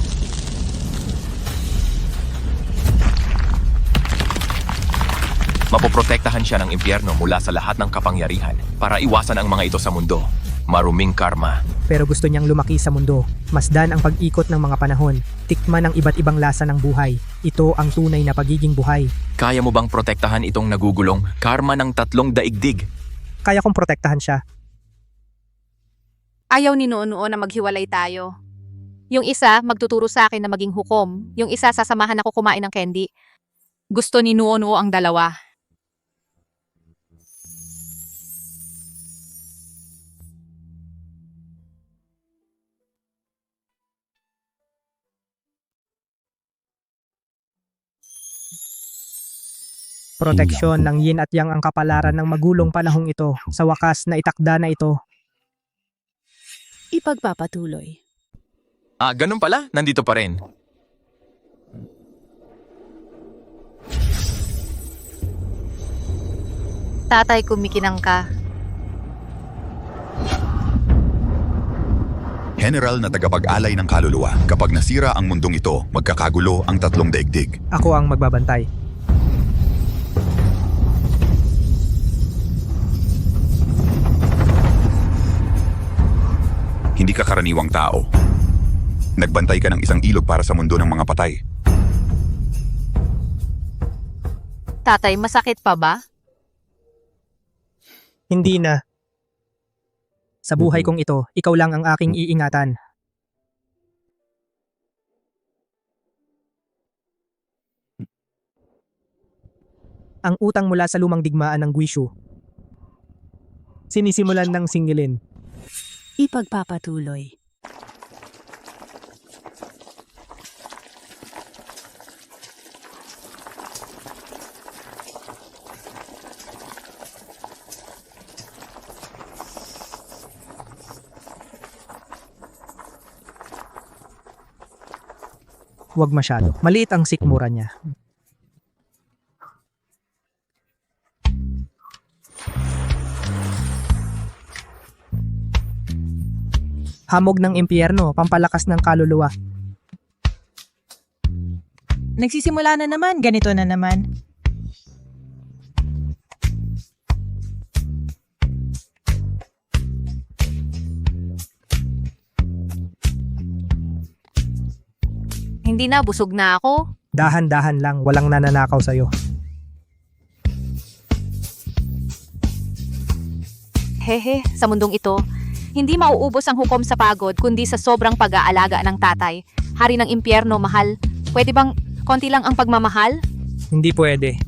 S6: Mapoprotektahan siya ng impyerno mula sa lahat ng kapangyarihan para iwasan ang mga ito sa mundo. Maruming karma.
S4: Pero gusto niyang lumaki sa mundo. Masdan ang pag-ikot ng mga panahon. Tikman ang iba't ibang lasa ng buhay. Ito ang tunay na pagiging buhay.
S6: Kaya mo bang protektahan itong nagugulong karma ng 3 daigdig?
S4: Kaya kong protektahan siya.
S2: Ayaw ni Noo-Noo na maghiwalay tayo. Yung isa, magtuturo sa akin na maging hukom. Yung isa, sasamahan ako kumain ng candy. Gusto ni Noo-Noo ang dalawa.
S4: Proteksyon ng yin at yang ang kapalaran ng magulong panahong ito. Sa wakas na itakda na ito.
S13: Ipagpapatuloy.
S6: Ganun pala. Nandito pa rin.
S2: Tatay, kumikinang ka.
S12: General na tagapag-alay ng kaluluwa. Kapag nasira ang mundong ito, magkakagulo ang 3 daigdig.
S4: Ako ang magbabantay.
S12: Hindi ka karaniwang tao. Nagbantay ka ng isang ilog para sa mundo ng mga patay.
S2: Tatay, masakit pa ba?
S4: Hindi na. Sa buhay kong ito, ikaw lang ang aking iingatan. Ang utang mula sa lumang digmaan ng Guishu. Sinisimulan ng singilin.
S13: Ipagpapatuloy.
S4: Huwag masyado. Maliit ang sikmura niya. Hamog ng impyerno, pampalakas ng kaluluwa.
S21: Nagsisimula na naman, ganito na naman.
S2: Hindi na, busog na ako.
S4: Dahan-dahan lang, walang nananakaw sa'yo.
S2: Hehe, sa mundong ito, hindi mauubos ang hukom sa pagod kundi sa sobrang pag-aalaga ng tatay. Hari ng impyerno, mahal. Pwede bang konti lang ang pagmamahal?
S4: Hindi pwede.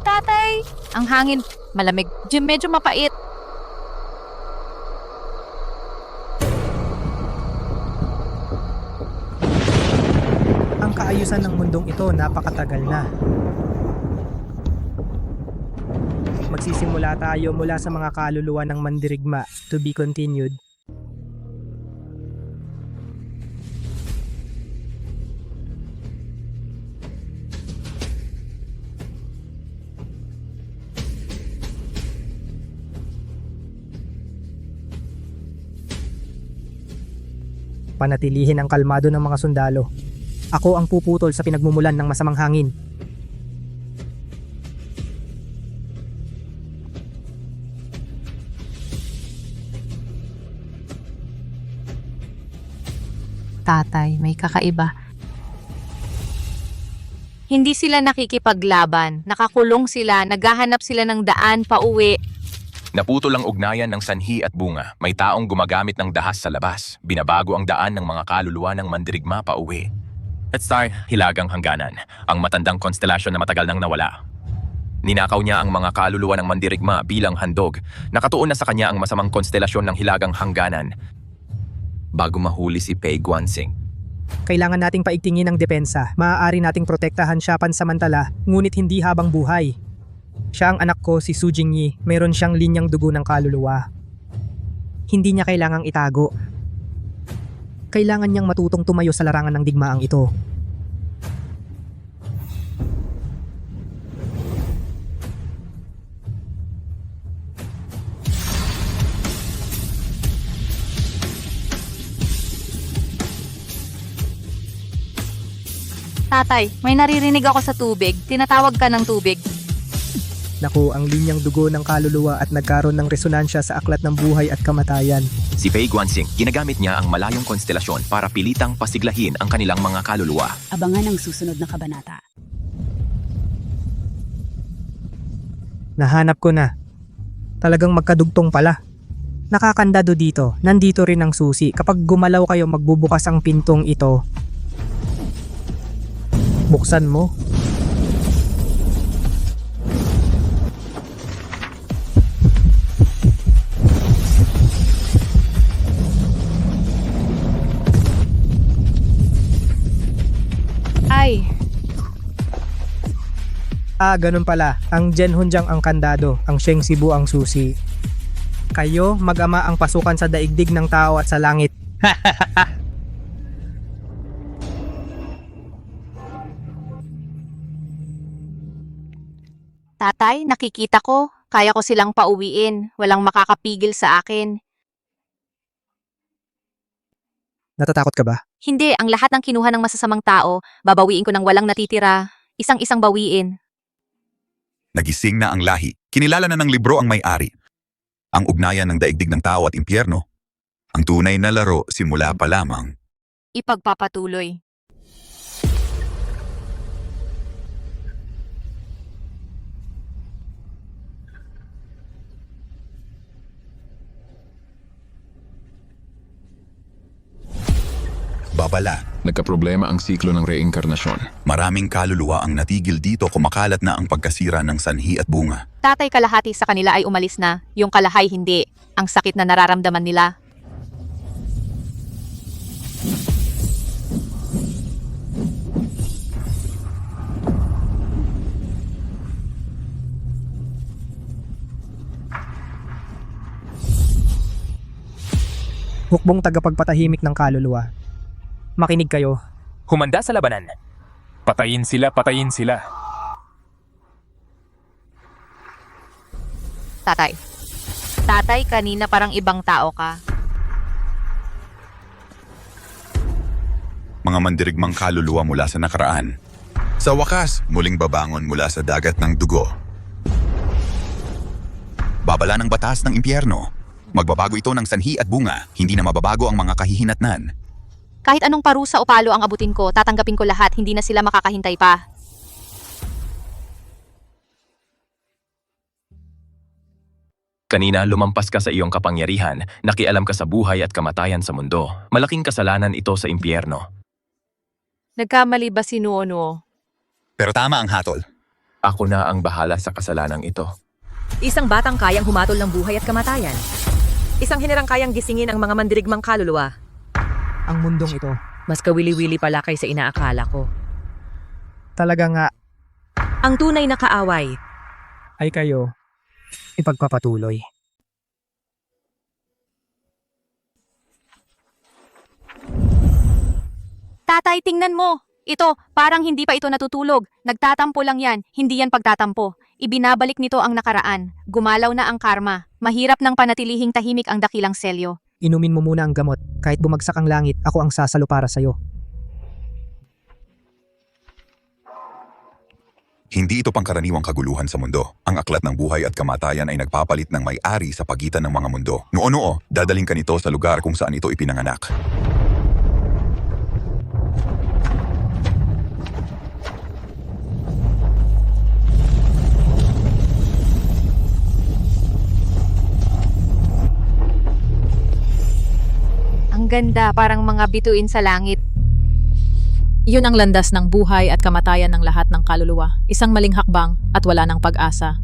S2: Tatay! Ang hangin, malamig, medyo mapait.
S4: Ang kaayusan ng mundong ito napakatagal na. Magsisimula tayo mula sa mga kaluluwa ng mandirigma, to be continued. Panatilihin ang kalmado ng mga sundalo. Ako ang puputol sa pinagmumulan ng masamang hangin.
S2: Tatay, may kakaiba. Hindi sila nakikipaglaban, nakakulong sila, naghahanap sila ng daan pauwi.
S6: Naputol ang ugnayan ng sanhi at bunga. May taong gumagamit ng dahas sa labas. Binabago ang daan ng mga kaluluwa ng mandirigma pa uwi. At Star, hilagang hangganan. Ang matandang konstelasyon na matagal nang nawala. Ninakaw niya ang mga kaluluwa ng mandirigma bilang handog. Nakatuon na sa kanya ang masamang konstelasyon ng hilagang hangganan. Bago mahuli si Pei Guanxing.
S4: Kailangan nating paigtingin ang depensa. Maaari nating protektahan siya pansamantala, ngunit hindi habang buhay. Siya ang anak ko, si Su Jingyi. Meron siyang linyang dugo ng kaluluwa. Hindi niya kailangang itago. Kailangan niyang matutong tumayo sa larangan ng digmaang ito.
S2: Tatay, may naririnig ako sa tubig. Tinatawag ka ng tubig.
S4: Naku, ang linyang dugo ng kaluluwa at nagkaroon ng resonansya sa aklat ng buhay at kamatayan.
S6: Si Pei Guanxing, ginagamit niya ang malayong konstelasyon para pilitang pasiglahin ang kanilang mga kaluluwa.
S13: Abangan ang susunod na kabanata.
S4: Nahanap ko na. Talagang magkadugtong pala. Nakakandado dito. Nandito rin ang susi. Kapag gumalaw kayo, magbubukas ang pintong ito. Buksan mo.
S2: Ay,
S4: Ganun pala. Ang Jen Hunjang ang kandado, ang Sheng Sibu ang susi. Kayo, mag-ama ang pasukan sa daigdig ng tao at sa langit.
S2: tatay, nakikita ko. Kaya ko silang pauwiin. Walang makakapigil sa akin.
S4: Natatakot ka ba?
S2: Hindi, ang lahat ng kinuha ng masasamang tao, babawiin ko ng walang natitira. Isang-isang bawiin.
S12: Nagising na ang lahi. Kinilala na ng libro ang may-ari. Ang ugnayan ng daigdig ng tao at impyerno. Ang tunay na laro simula pa lamang.
S2: Ipagpapatuloy.
S12: abala.
S14: Nagkaproblema ang siklo ng reinkarnasyon.
S12: Maraming kaluluwa ang natigil dito kumakalat na ang pagkasira ng sanhi at bunga.
S2: Tatay kalahati sa kanila ay umalis na, yung kalahay hindi. Ang sakit na nararamdaman nila.
S4: Hukbong tagapagpatahimik ng kaluluwa. Makinig kayo.
S16: Humanda sa labanan. Patayin sila, patayin sila.
S2: Tatay. Tatay, kanina parang ibang tao ka.
S12: Mga mandirigmang kaluluwa mula sa nakaraan. Sa wakas, muling babangon mula sa dagat ng dugo. Babala ng batas ng impyerno. Magbabago ito ng sanhi at bunga, hindi na mababago ang mga kahihinatnan.
S2: Kahit anong parusa o palo ang abutin ko, tatanggapin ko lahat, hindi na sila makakahintay pa.
S6: Kanina lumampas ka sa iyong kapangyarihan, nakialam ka sa buhay at kamatayan sa mundo. Malaking kasalanan ito sa impyerno.
S3: Nagkamali ba si Nuonuo?
S12: Pero tama ang hatol.
S6: Ako na ang bahala sa kasalanang ito.
S10: Isang batang kayang humatol ng buhay at kamatayan. Isang henerang kayang gisingin ang mga mandirigmang kaluluwa.
S4: Ang mundong ito.
S10: Mas kawili-wili pala kaysa inaakala ko.
S4: Talaga nga.
S10: Ang tunay na kaaway
S4: ay kayo. Ipagpapatuloy.
S2: Tatay, tingnan mo! Ito, parang hindi pa ito natutulog. Nagtatampo lang yan, hindi yan pagtatampo. Ibinabalik nito ang nakaraan. Gumalaw na ang karma. Mahirap nang panatilihing tahimik ang dakilang selyo.
S4: Inumin mo muna ang gamot. Kahit bumagsak ang langit, ako ang sasalo para sa'yo.
S12: Hindi ito pangkaraniwang kaguluhan sa mundo. Ang aklat ng buhay at kamatayan ay nagpapalit ng may-ari sa pagitan ng mga mundo. Noo-noo, dadaling ka nito sa lugar kung saan ito ipinanganak.
S2: Ang ganda, parang mga bituin sa langit.
S3: Iyon ang landas ng buhay at kamatayan ng lahat ng kaluluwa. Isang maling hakbang at wala ng pag-asa.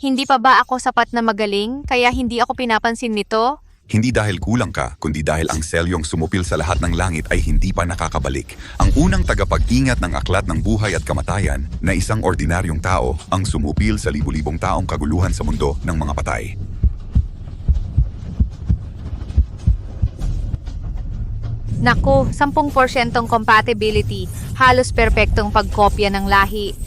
S2: Hindi pa ba ako sapat na magaling, kaya hindi ako pinapansin nito?
S12: Hindi dahil kulang ka, kundi dahil ang selyong sumupil sa lahat ng langit ay hindi pa nakakabalik. Ang unang tagapag-ingat ng aklat ng buhay at kamatayan na isang ordinaryong tao ang sumupil sa libu-libong taong kaguluhan sa mundo ng mga patay.
S2: Naku, 10% compatibility, halos perpektong pagkopya ng lahi.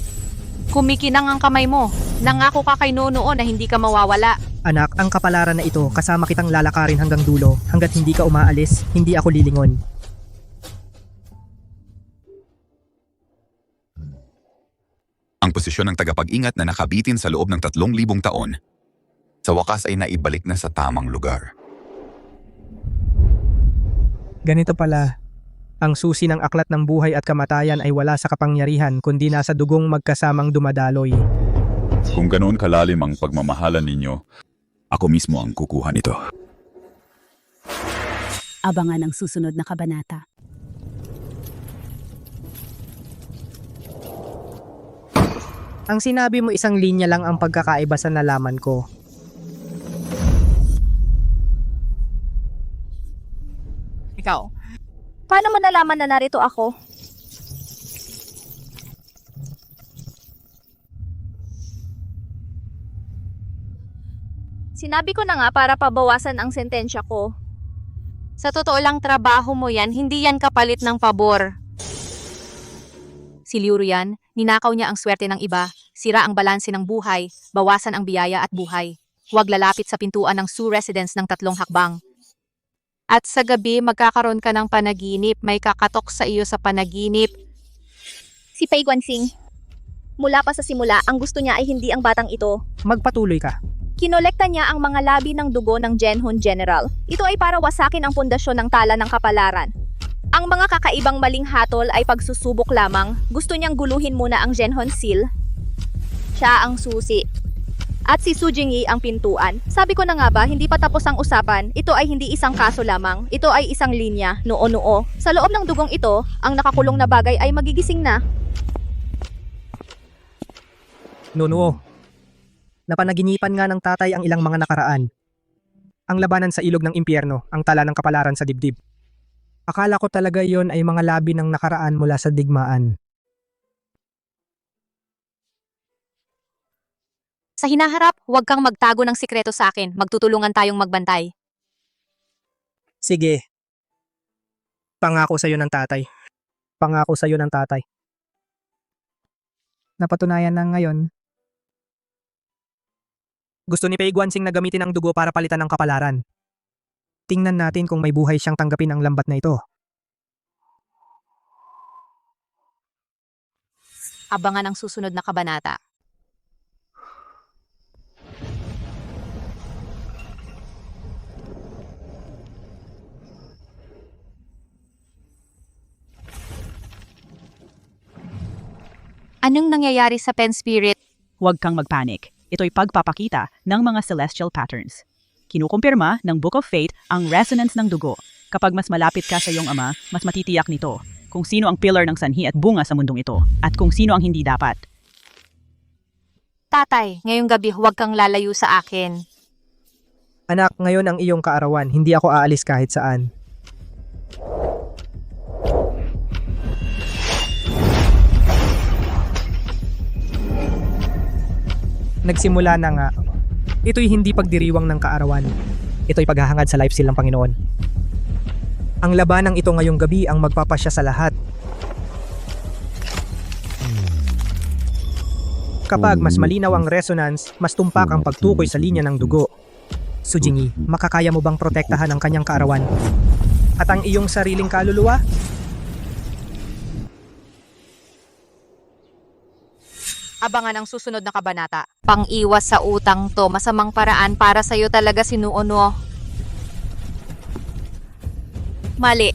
S2: Kumikinang ang kamay mo. Nangako ka kay Nuonuo na hindi ka mawawala.
S4: Anak, ang kapalaran na ito, kasama kitang lalakarin hanggang dulo. Hanggat hindi ka umaalis, hindi ako lilingon.
S12: Ang posisyon ng tagapag-ingat na nakabitin sa loob ng 3,000 taon, sa wakas ay naibalik na sa tamang lugar.
S4: Ganito pala. Ang susi ng aklat ng buhay at kamatayan ay wala sa kapangyarihan kundi nasa dugong magkasamang dumadaloy.
S12: Kung ganoon kalalim ang pagmamahalan ninyo, ako mismo ang kukuha nito.
S13: Abangan ang susunod na kabanata.
S4: Ang sinabi mo isang linya lang ang pagkakaiba sa nalaman ko.
S2: Ikaw. Paano mo nalaman na narito ako? Sinabi ko na nga para pabawasan ang sentensya ko. Sa totoo lang trabaho mo yan, hindi yan kapalit ng pabor. Si Liu yan, ninakaw niya ang swerte ng iba, sira ang balanse ng buhay, bawasan ang biyaya at buhay. Huwag lalapit sa pintuan ng Su Residence ng 3 hakbang. At sa gabi, magkakaroon ka ng panaginip. May kakatok sa iyo sa panaginip. Si Pei Guanxing. Mula pa sa simula, ang gusto niya ay hindi ang batang ito.
S4: Magpatuloy ka.
S2: Kinolekta niya ang mga labi ng dugo ng Genhun General. Ito ay para wasakin ang pundasyon ng tala ng kapalaran. Ang mga kakaibang maling hatol ay pagsusubok lamang. Gusto niyang guluhin muna ang Genhun Seal. Siya ang susi. at si Su Jingyi ang pintuan. Sabi ko na nga ba, hindi pa tapos ang usapan. Ito ay hindi isang kaso lamang. Ito ay isang linya, noo-noo. Sa loob ng dugong ito, ang nakakulong na bagay ay magigising na.
S4: Nunuo. Napanaginipan nga ng tatay ang ilang mga nakaraan. Ang labanan sa ilog ng impyerno, ang tala ng kapalaran sa dibdib. Akala ko talaga yon ay mga labi ng nakaraan mula sa digmaan.
S2: Sa hinaharap, huwag kang magtago ng sikreto sa akin. Magtutulungan tayong magbantay.
S4: Sige. Pangako sa'yo ng tatay. Pangako sa'yo ng tatay. Napatunayan na ngayon. Gusto ni Pei Guanxing na gamitin ang dugo para palitan ng kapalaran. Tingnan natin kung may buhay siyang tanggapin ang lambat na ito.
S2: Abangan ang susunod na kabanata. Anong nangyayari sa Pen Spirit?
S1: Huwag kang magpanik. Ito'y pagpapakita ng mga celestial patterns. Kinukumpirma ng Book of Fate ang resonance ng dugo. Kapag mas malapit ka sa iyong ama, mas matitiyak nito kung sino ang pillar ng sanhi at bunga sa mundong ito at kung sino ang hindi dapat.
S2: Tatay, ngayong gabi huwag kang lalayo sa akin.
S4: Anak, ngayon ang iyong kaarawan. Hindi ako aalis kahit saan. Nagsimula na nga. Ito'y hindi pagdiriwang ng kaarawan. Ito'y paghahangad sa life seal ng Panginoon. Ang labanang ito ngayong gabi ang magpapasya sa lahat. Kapag mas malinaw ang resonance, mas tumpak ang pagtukoy sa linya ng dugo. Su Jingyi, makakaya mo bang protektahan ang kanyang kaarawan? At ang iyong sariling kaluluwa?
S2: Abangan ang susunod na kabanata. Pang-iwas sa utang to, masamang paraan para sa'yo talaga sinuuno. Mali.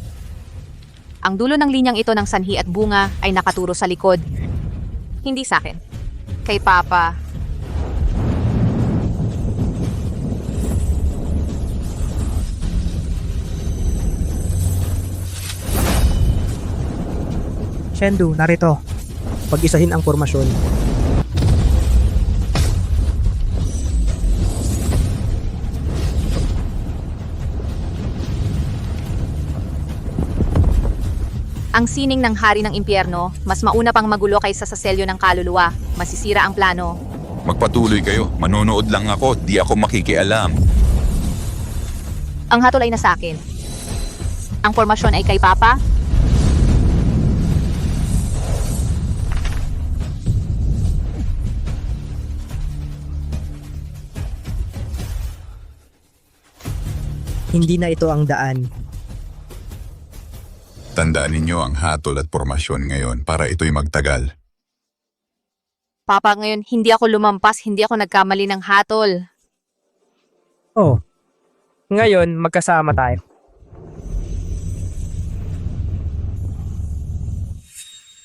S2: Ang dulo ng linyang ito ng sanhi at bunga ay nakaturo sa likod. Hindi sa akin. Kay Papa.
S4: Shendu, narito. Pag-isahin ang formasyon.
S2: Ang sining ng hari ng impyerno, mas mauna pang magulo kaysa sa selyo ng kaluluwa. Masisira ang plano.
S12: Magpatuloy kayo. Manonood lang ako. Di ako makikialam.
S2: Ang hatol ay nasa akin. Ang formasyon ay kay Papa.
S4: Hindi na ito ang daan.
S12: Tandaan ninyo ang hatol at pormasyon ngayon para ito'y magtagal.
S2: Papa, ngayon hindi ako lumampas, hindi ako nagkamali ng hatol.
S4: Oh. Ngayon, magkasama tayo.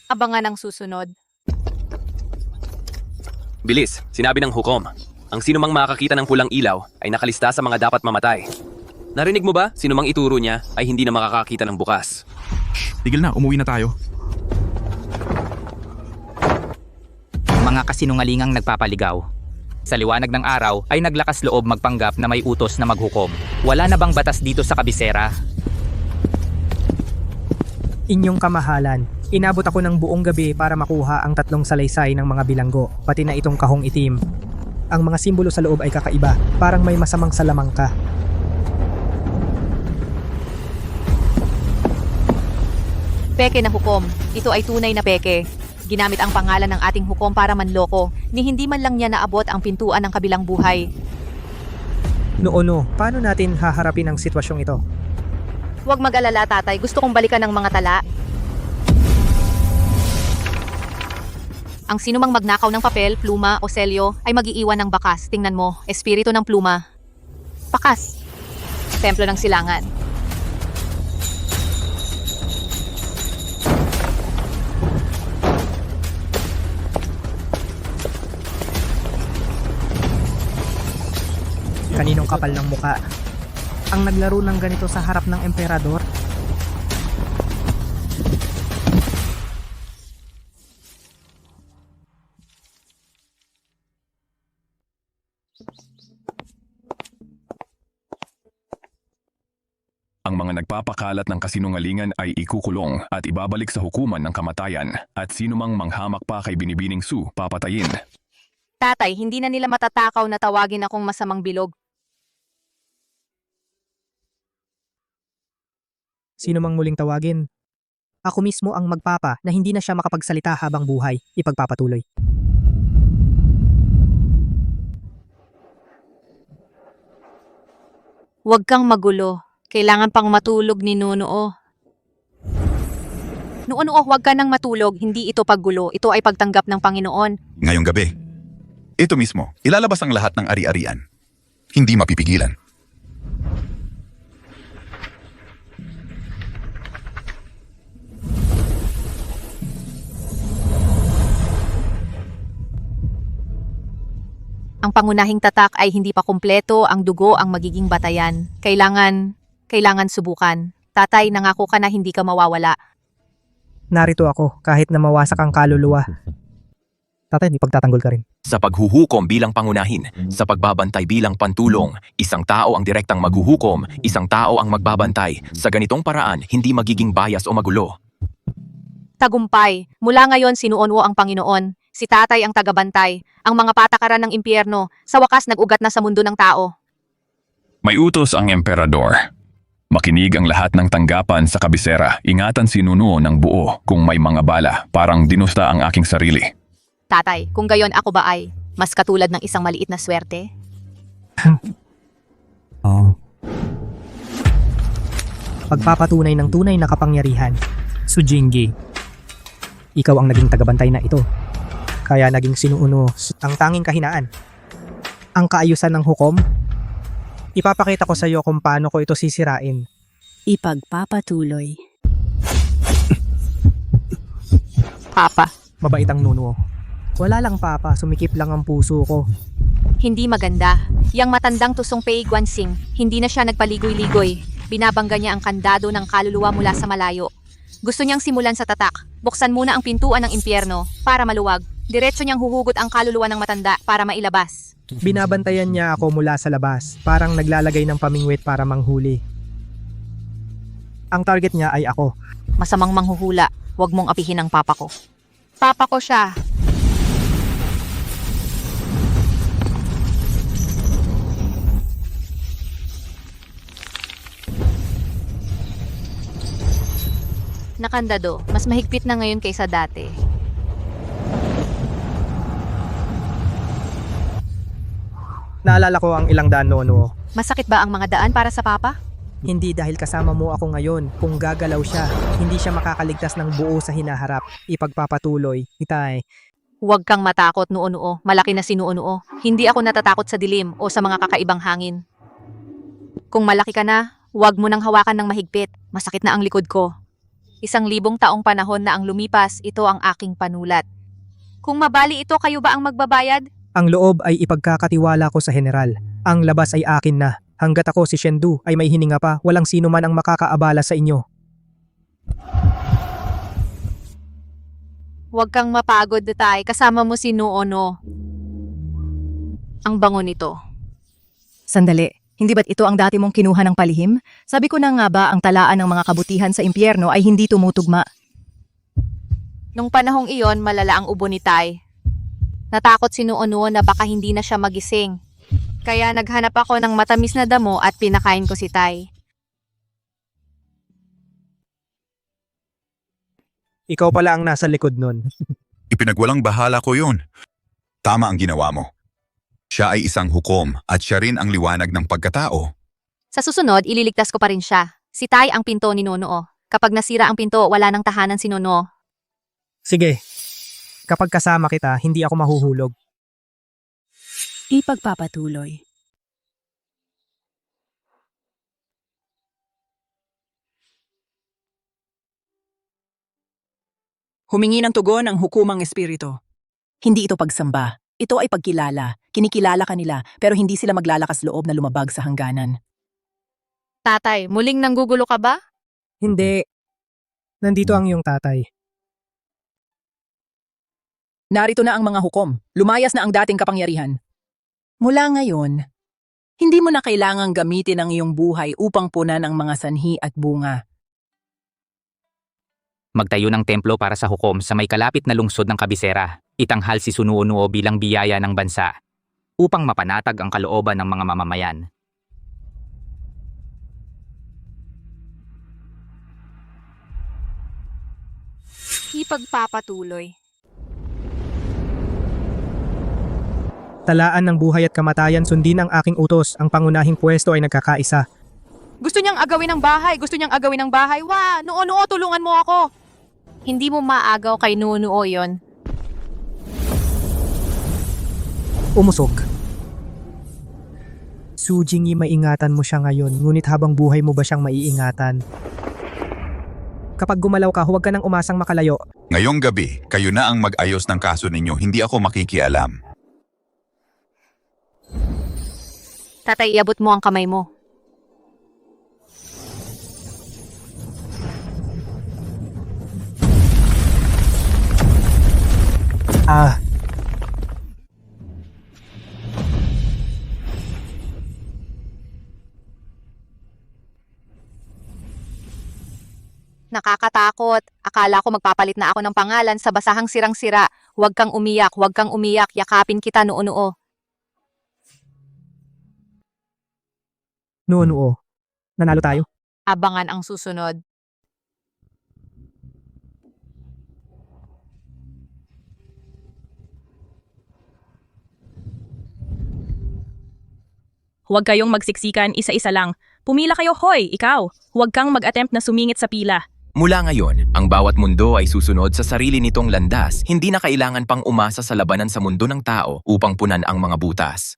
S2: Abangan ang susunod.
S15: Bilis, sinabi ng hukom. Ang sinumang makakita ng pulang ilaw ay nakalista sa mga dapat mamatay. Narinig mo ba? Sinumang ituro niya ay hindi na makakakita ng bukas.
S18: Tigil na, umuwi na tayo.
S19: Mga kasinungalingang nagpapaligaw. Sa liwanag ng araw ay naglakas loob magpanggap na may utos na maghukom. Wala na bang batas dito sa kabisera?
S4: Inyong kamahalan, inabot ako ng buong gabi para makuha ang 3 salaysay ng mga bilanggo, pati na itong kahong itim. Ang mga simbolo sa loob ay kakaiba, parang may masamang salamang ka.
S2: Peke na hukom. Ito ay tunay na peke. Ginamit ang pangalan ng ating hukom para manloko, ni hindi man lang niya naabot ang pintuan ng kabilang buhay.
S4: Noono, paano natin haharapin ang sitwasyong ito?
S2: Huwag mag-alala, tatay. Gusto kong balikan ng mga tala. Ang sinumang magnakaw ng papel, pluma o selyo ay mag-iiwan ng bakas. Tingnan mo, espiritu ng pluma. Bakas. Templo ng silangan.
S4: Kaninong kapal ng muka? Ang naglaro ng ganito sa harap ng emperador?
S6: Ang mga nagpapakalat ng kasinungalingan ay ikukulong at ibabalik sa hukuman ng kamatayan at sino mang manghamak pa kay Binibining Su, papatayin.
S2: Tatay, hindi na nila matatakaw na tawagin akong masamang bilog.
S4: Sino mang muling tawagin? Ako mismo ang magpapa na hindi na siya makapagsalita habang buhay. Ipagpapatuloy.
S2: Huwag kang magulo. Kailangan pang matulog ni Nunuo. Nunuo, huwag ka nang matulog. Hindi ito paggulo. Ito ay pagtanggap ng Panginoon.
S12: Ngayong gabi, ito mismo, ilalabas ang lahat ng ari-arian. Hindi mapipigilan.
S2: Ang pangunahing tatak ay hindi pa kumpleto, ang dugo ang magiging batayan. Kailangan subukan. Tatay, nangako ka na hindi ka mawawala.
S4: Narito ako kahit na mawasak ang kaluluwa. Tatay, di pagtatanggol ka rin.
S6: Sa paghuhukom bilang pangunahin, sa pagbabantay bilang pantulong, isang tao ang direktang maghuhukom, isang tao ang magbabantay. Sa ganitong paraan, hindi magiging bias o magulo.
S2: Tagumpay. Mula ngayon sinuunwo ang Panginoon. Si Tatay ang tagabantay. Ang mga patakaran ng impyerno, sa wakas nag-ugat na sa mundo ng tao.
S6: May utos ang emperador. Makinig ang lahat ng tanggapan sa kabisera. Ingatan si Nunuo ng buo kung may mga bala, parang dinusta ang aking sarili.
S2: Tatay, kung gayon ako ba ay mas katulad ng isang maliit na swerte?
S4: Pagpapatunay ng tunay na kapangyarihan. Sujingi. Ikaw ang naging tagabantay na ito. Kaya naging sinuuno ang tanging kahinaan. Ang kaayusan ng hukom. Ipapakita ko sa iyo kung paano ko ito sisirain.
S13: Ipagpapatuloy.
S2: Papa.
S4: Mabait ang Nunuo. Wala lang papa, sumikip lang ang puso ko.
S2: Hindi maganda. Yang matandang tusong Pei Guansing, hindi na siya nagpaligoy-ligoy. Binabangga niya ang kandado ng kaluluwa mula sa malayo. Gusto niyang simulan sa tatak. Buksan muna ang pintuan ng impyerno para maluwag. Diretso niyang huhugot ang kaluluwa ng matanda para mailabas.
S4: Binabantayan niya ako mula sa labas, parang naglalagay ng pamingwit para manghuli. Ang target niya ay ako.
S2: Masamang manghuhula. Huwag mong apihin ang papa ko. Papa ko siya. Nakandado, mas mahigpit na ngayon kaysa dati.
S4: Naalala ko ang ilang daan Nunuo.
S2: Masakit ba ang mga daan para sa papa?
S4: Hindi dahil kasama mo ako ngayon. Kung gagalaw siya, hindi siya makakaligtas ng buo sa hinaharap. Ipagpapatuloy. Itay.
S2: Huwag kang matakot, Nuunuo. Malaki na si Nuunuo. Hindi ako natatakot sa dilim o sa mga kakaibang hangin. Kung malaki ka na, huwag mo nang hawakan ng mahigpit. Masakit na ang likod ko. 1,000 taong panahon na ang lumipas, ito ang aking panulat. Kung mabali ito, kayo ba ang magbabayad?
S4: Ang loob ay ipagkakatiwala ko sa general. Ang labas ay akin na. Hanggat ako si Shendu ay may hininga pa, walang sino man ang makakaabala sa inyo.
S2: Huwag kang mapagod, Tay. Kasama mo si Nuono. Ang bango nito.
S11: Sandali. Hindi ba't ito ang dati mong kinuha ng palihim? Sabi ko na nga ba ang talaan ng mga kabutihan sa impyerno ay hindi tumutugma.
S2: Nung panahong iyon, malala ang ubo ni Tay. Natakot si Nuono na baka hindi na siya magising. Kaya naghanap ako ng matamis na damo at pinakain ko si Tay.
S4: Ikaw pala ang nasa likod nun.
S12: Ipinagwalang bahala ko yun. Tama ang ginawa mo. Siya ay isang hukom at siya rin ang liwanag ng pagkatao.
S2: Sa susunod, ililigtas ko pa rin siya. Si Tay ang pinto ni Nonoo. Kapag nasira ang pinto, wala nang tahanan si Nono.
S4: Sige. Kapag kasama kita, hindi ako mahuhulog.
S13: Ipagpapatuloy.
S8: Humingi ng tugon ang hukumang espiritu.
S20: Hindi ito pagsamba.
S13: Ito ay pagkilala. Kinikilala ka nila, pero hindi sila maglalakas loob na lumabag sa hangganan.
S2: Tatay, muling nanggugulo ka ba?
S4: Hindi. Nandito ang iyong tatay.
S13: Narito na ang mga hukom. Lumayas na ang dating kapangyarihan. Mula ngayon, hindi mo na kailangang gamitin ang iyong buhay upang punan ang mga sanhi at bunga.
S19: Magtayo ng templo para sa hukom sa may kalapit na lungsod ng Kabisera. Itanghal si Sunuonuo bilang biyaya ng bansa upang mapanatag ang kalooban ng mga mamamayan.
S2: Ipagpapatuloy.
S4: Talaan ng buhay at kamatayan, sundin ang aking utos. Ang pangunahing pwesto ay nagkakaisa.
S11: Gusto niyang agawin ng bahay. Nuo-nuo, tulungan mo ako.
S2: Hindi mo maagaw kay Nunuo yon.
S4: Umusog. Su Jingyi, maingatan mo siya ngayon, ngunit habang buhay mo ba siyang maiingatan? Kapag gumalaw ka, huwag ka nang umasang makalayo.
S12: Ngayong gabi, kayo na ang mag-ayos ng kaso ninyo, hindi ako makikialam.
S2: Tatay, iabot mo ang kamay mo. Nakakatakot. Akala ko magpapalit na ako ng pangalan sa basahang sirang-sira. Huwag kang umiyak, yakapin kita, Nuo-nuo.
S4: Nuo-nuo. Nanalo tayo.
S2: Abangan ang susunod.
S21: Huwag kayong magsiksikan, isa-isa lang. Pumila kayo, hoy, ikaw. Huwag kang mag-attempt na sumingit sa pila.
S6: Mula ngayon, ang bawat mundo ay susunod sa sarili nitong landas. Hindi na kailangan pang umasa sa labanan sa mundo ng tao upang punan ang mga butas.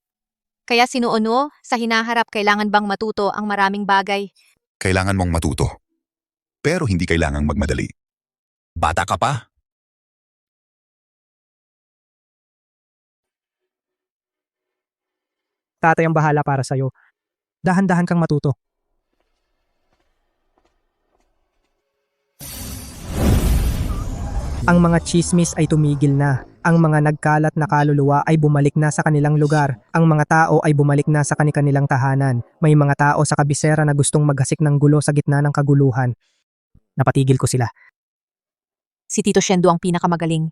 S2: Kaya si Nuo-nuo, sa hinaharap kailangan bang matuto ang maraming bagay?
S12: Kailangan mong matuto. Pero hindi kailangang magmadali. Bata ka pa.
S4: Tatay ang bahala para sa'yo. Dahan-dahan kang matuto. Ang mga chismis ay tumigil na. Ang mga nagkalat na kaluluwa ay bumalik na sa kanilang lugar. Ang mga tao ay bumalik na sa kanilang tahanan. May mga tao sa Kabisera na gustong maghasik ng gulo sa gitna ng kaguluhan. Napatigil ko sila.
S2: Si Tito Shendo ang pinakamagaling.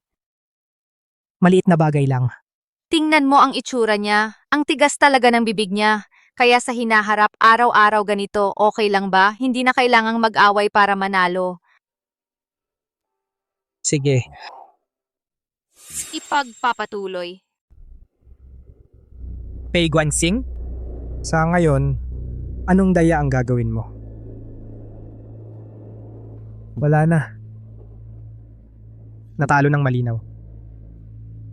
S4: Maliit na bagay lang.
S2: Tingnan mo ang itsura niya. Ang tigas talaga ng bibig niya. Kaya sa hinaharap, araw-araw ganito, okay lang ba? Hindi na kailangang mag-away para manalo.
S4: Sige.
S2: Ipagpapatuloy.
S4: Pei Guansing? Sa ngayon, anong daya ang gagawin mo? Wala na. Natalo ng malinaw.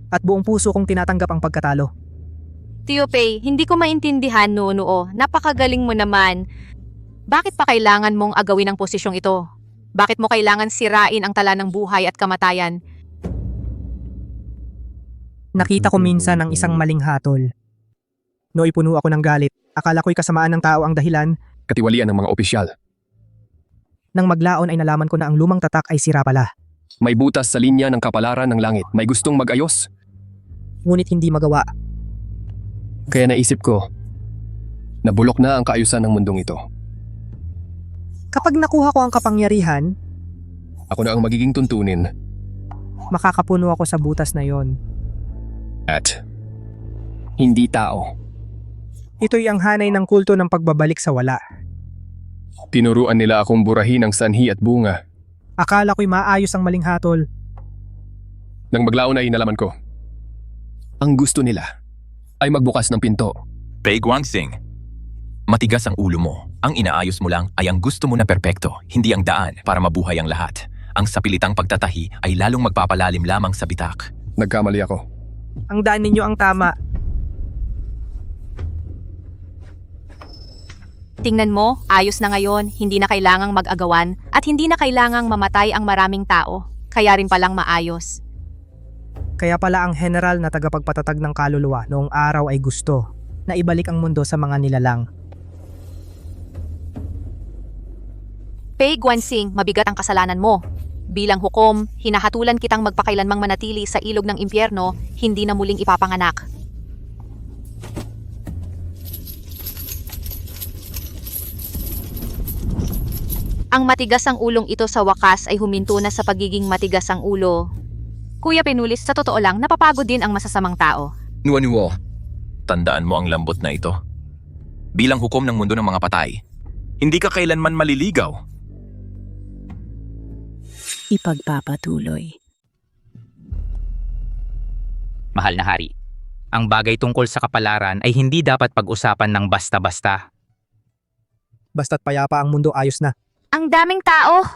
S4: At buong puso kong tinatanggap ang pagkatalo.
S2: Tio Pei, hindi ko maintindihan, Nuo-nuo. Napakagaling mo naman. Bakit pa kailangan mong agawin ang posisyong ito? Bakit mo kailangan sirain ang tala ng buhay at kamatayan?
S4: Nakita ko minsan ang isang maling hatol. Nooy puno ako ng galit. Akala ko'y kasamaan ng tao ang dahilan.
S22: Katiwalian ng mga opisyal.
S4: Nang maglaon ay nalaman ko na ang lumang tatak ay sira pala.
S22: May butas sa linya ng kapalaran ng langit. May gustong mag-ayos.
S4: Ngunit hindi magawa.
S22: Kaya naisip ko, nabulok na ang kaayusan ng mundong ito.
S4: Kapag nakuha ko ang kapangyarihan,
S22: Ako na ang magiging tuntunin.
S4: makakapuno ako sa butas na yon.
S22: At hindi tao.
S4: Ito'y ang hanay ng kulto ng pagbabalik sa wala.
S22: Tinuruan nila akong burahin ang sanhi at bunga.
S4: Akala ko'y maayos ang maling hatol.
S22: Nang maglaon ay nalaman ko. Ang gusto nila ay magbukas ng pinto.
S6: Pei Guangsing, matigas ang ulo mo. Ang inaayos mo lang ay ang gusto mo na perpekto, hindi ang daan para mabuhay ang lahat. Ang sapilitang pagtatahi ay lalong magpapalalim lamang sa bitak.
S22: Nagkamali ako.
S4: Ang daan ninyo ang tama.
S2: Tingnan mo, ayos na ngayon, hindi na kailangang mag-agawan at hindi na kailangang mamatay ang maraming tao. Kaya rin palang maayos.
S4: Kaya pala ang general na tagapagpatatag ng kaluluwa noong araw ay gusto na ibalik ang mundo sa mga nilalang.
S2: Pei Guanxing, mabigat ang kasalanan mo. Bilang hukom, hinahatulan kitang magpakailanmang manatili sa ilog ng impyerno, hindi na muling ipapanganak. Ang matigas ang ulong ito sa wakas ay huminto na sa pagiging matigas ang ulo. Kuya Penulis, sa totoo lang, napapagod din ang masasamang tao.
S6: Nuwa-nuwa. Tandaan mo ang lambot na ito. Bilang hukom ng mundo ng mga patay, hindi ka kailanman maliligaw.
S8: Ipagpapatuloy.
S19: Mahal na hari, ang bagay tungkol sa kapalaran ay hindi dapat pag-usapan ng basta-basta.
S4: Basta't payapa ang mundo, ayos na.
S2: Ang daming tao!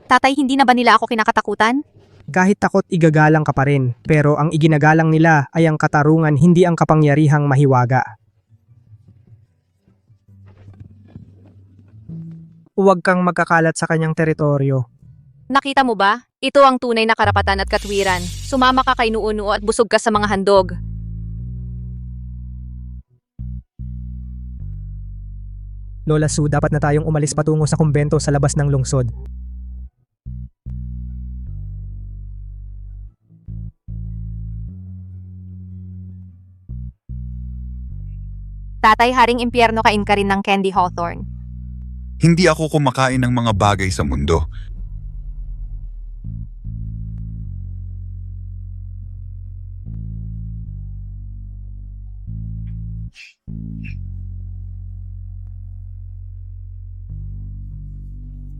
S2: Tatay, hindi na ba nila ako kinakatakutan?
S4: Kahit takot, igagalang ka pa rin. Pero ang iginagalang nila ay ang katarungan, hindi ang kapangyarihang mahiwaga. Huwag kang magkakalat sa kanyang teritoryo.
S2: Nakita mo ba? Ito ang tunay na karapatan at katwiran. Sumama ka kay Nuunuo at busog ka sa mga handog.
S4: Lola Su, dapat na tayong umalis patungo sa kumbento sa labas ng lungsod.
S2: Tatay, Haring Impyerno, kain ka rin ng Candy Hawthorne.
S12: Hindi ako kumakain ng mga bagay sa mundo.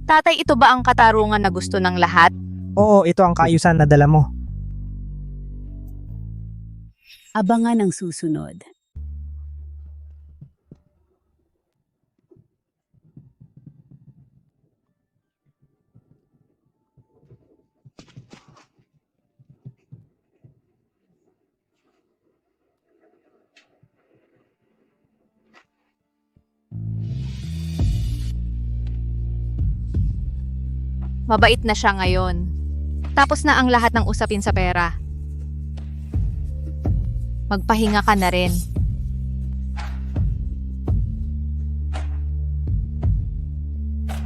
S2: Tatay, ito ba ang katarungan na gusto ng lahat?
S4: Oo, ito ang kaayusan na dala mo.
S8: Abangan ang susunod.
S2: Mabait na siya ngayon. Tapos na ang lahat ng usapin sa pera. Magpahinga ka na rin.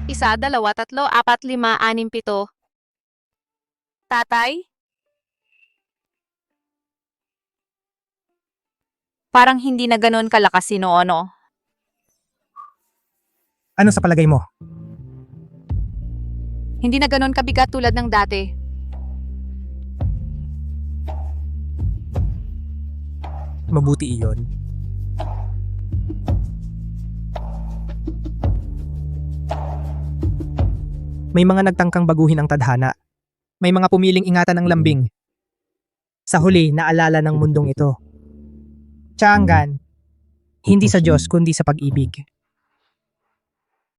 S2: Isa, dalawa, tatlo, apat, lima, anim, pito. Tatay? Parang hindi na ganon kalakas si Noono.
S4: Ano sa palagay mo?
S2: Hindi na ganon kabigat tulad ng dati.
S4: Mabuti iyon. May mga nagtangkang baguhin ang tadhana. May mga pumiling ingatan ang lambing. Sa huli, naalala ng mundong ito. Tiyaanggan, hindi sa Diyos kundi sa pag-ibig.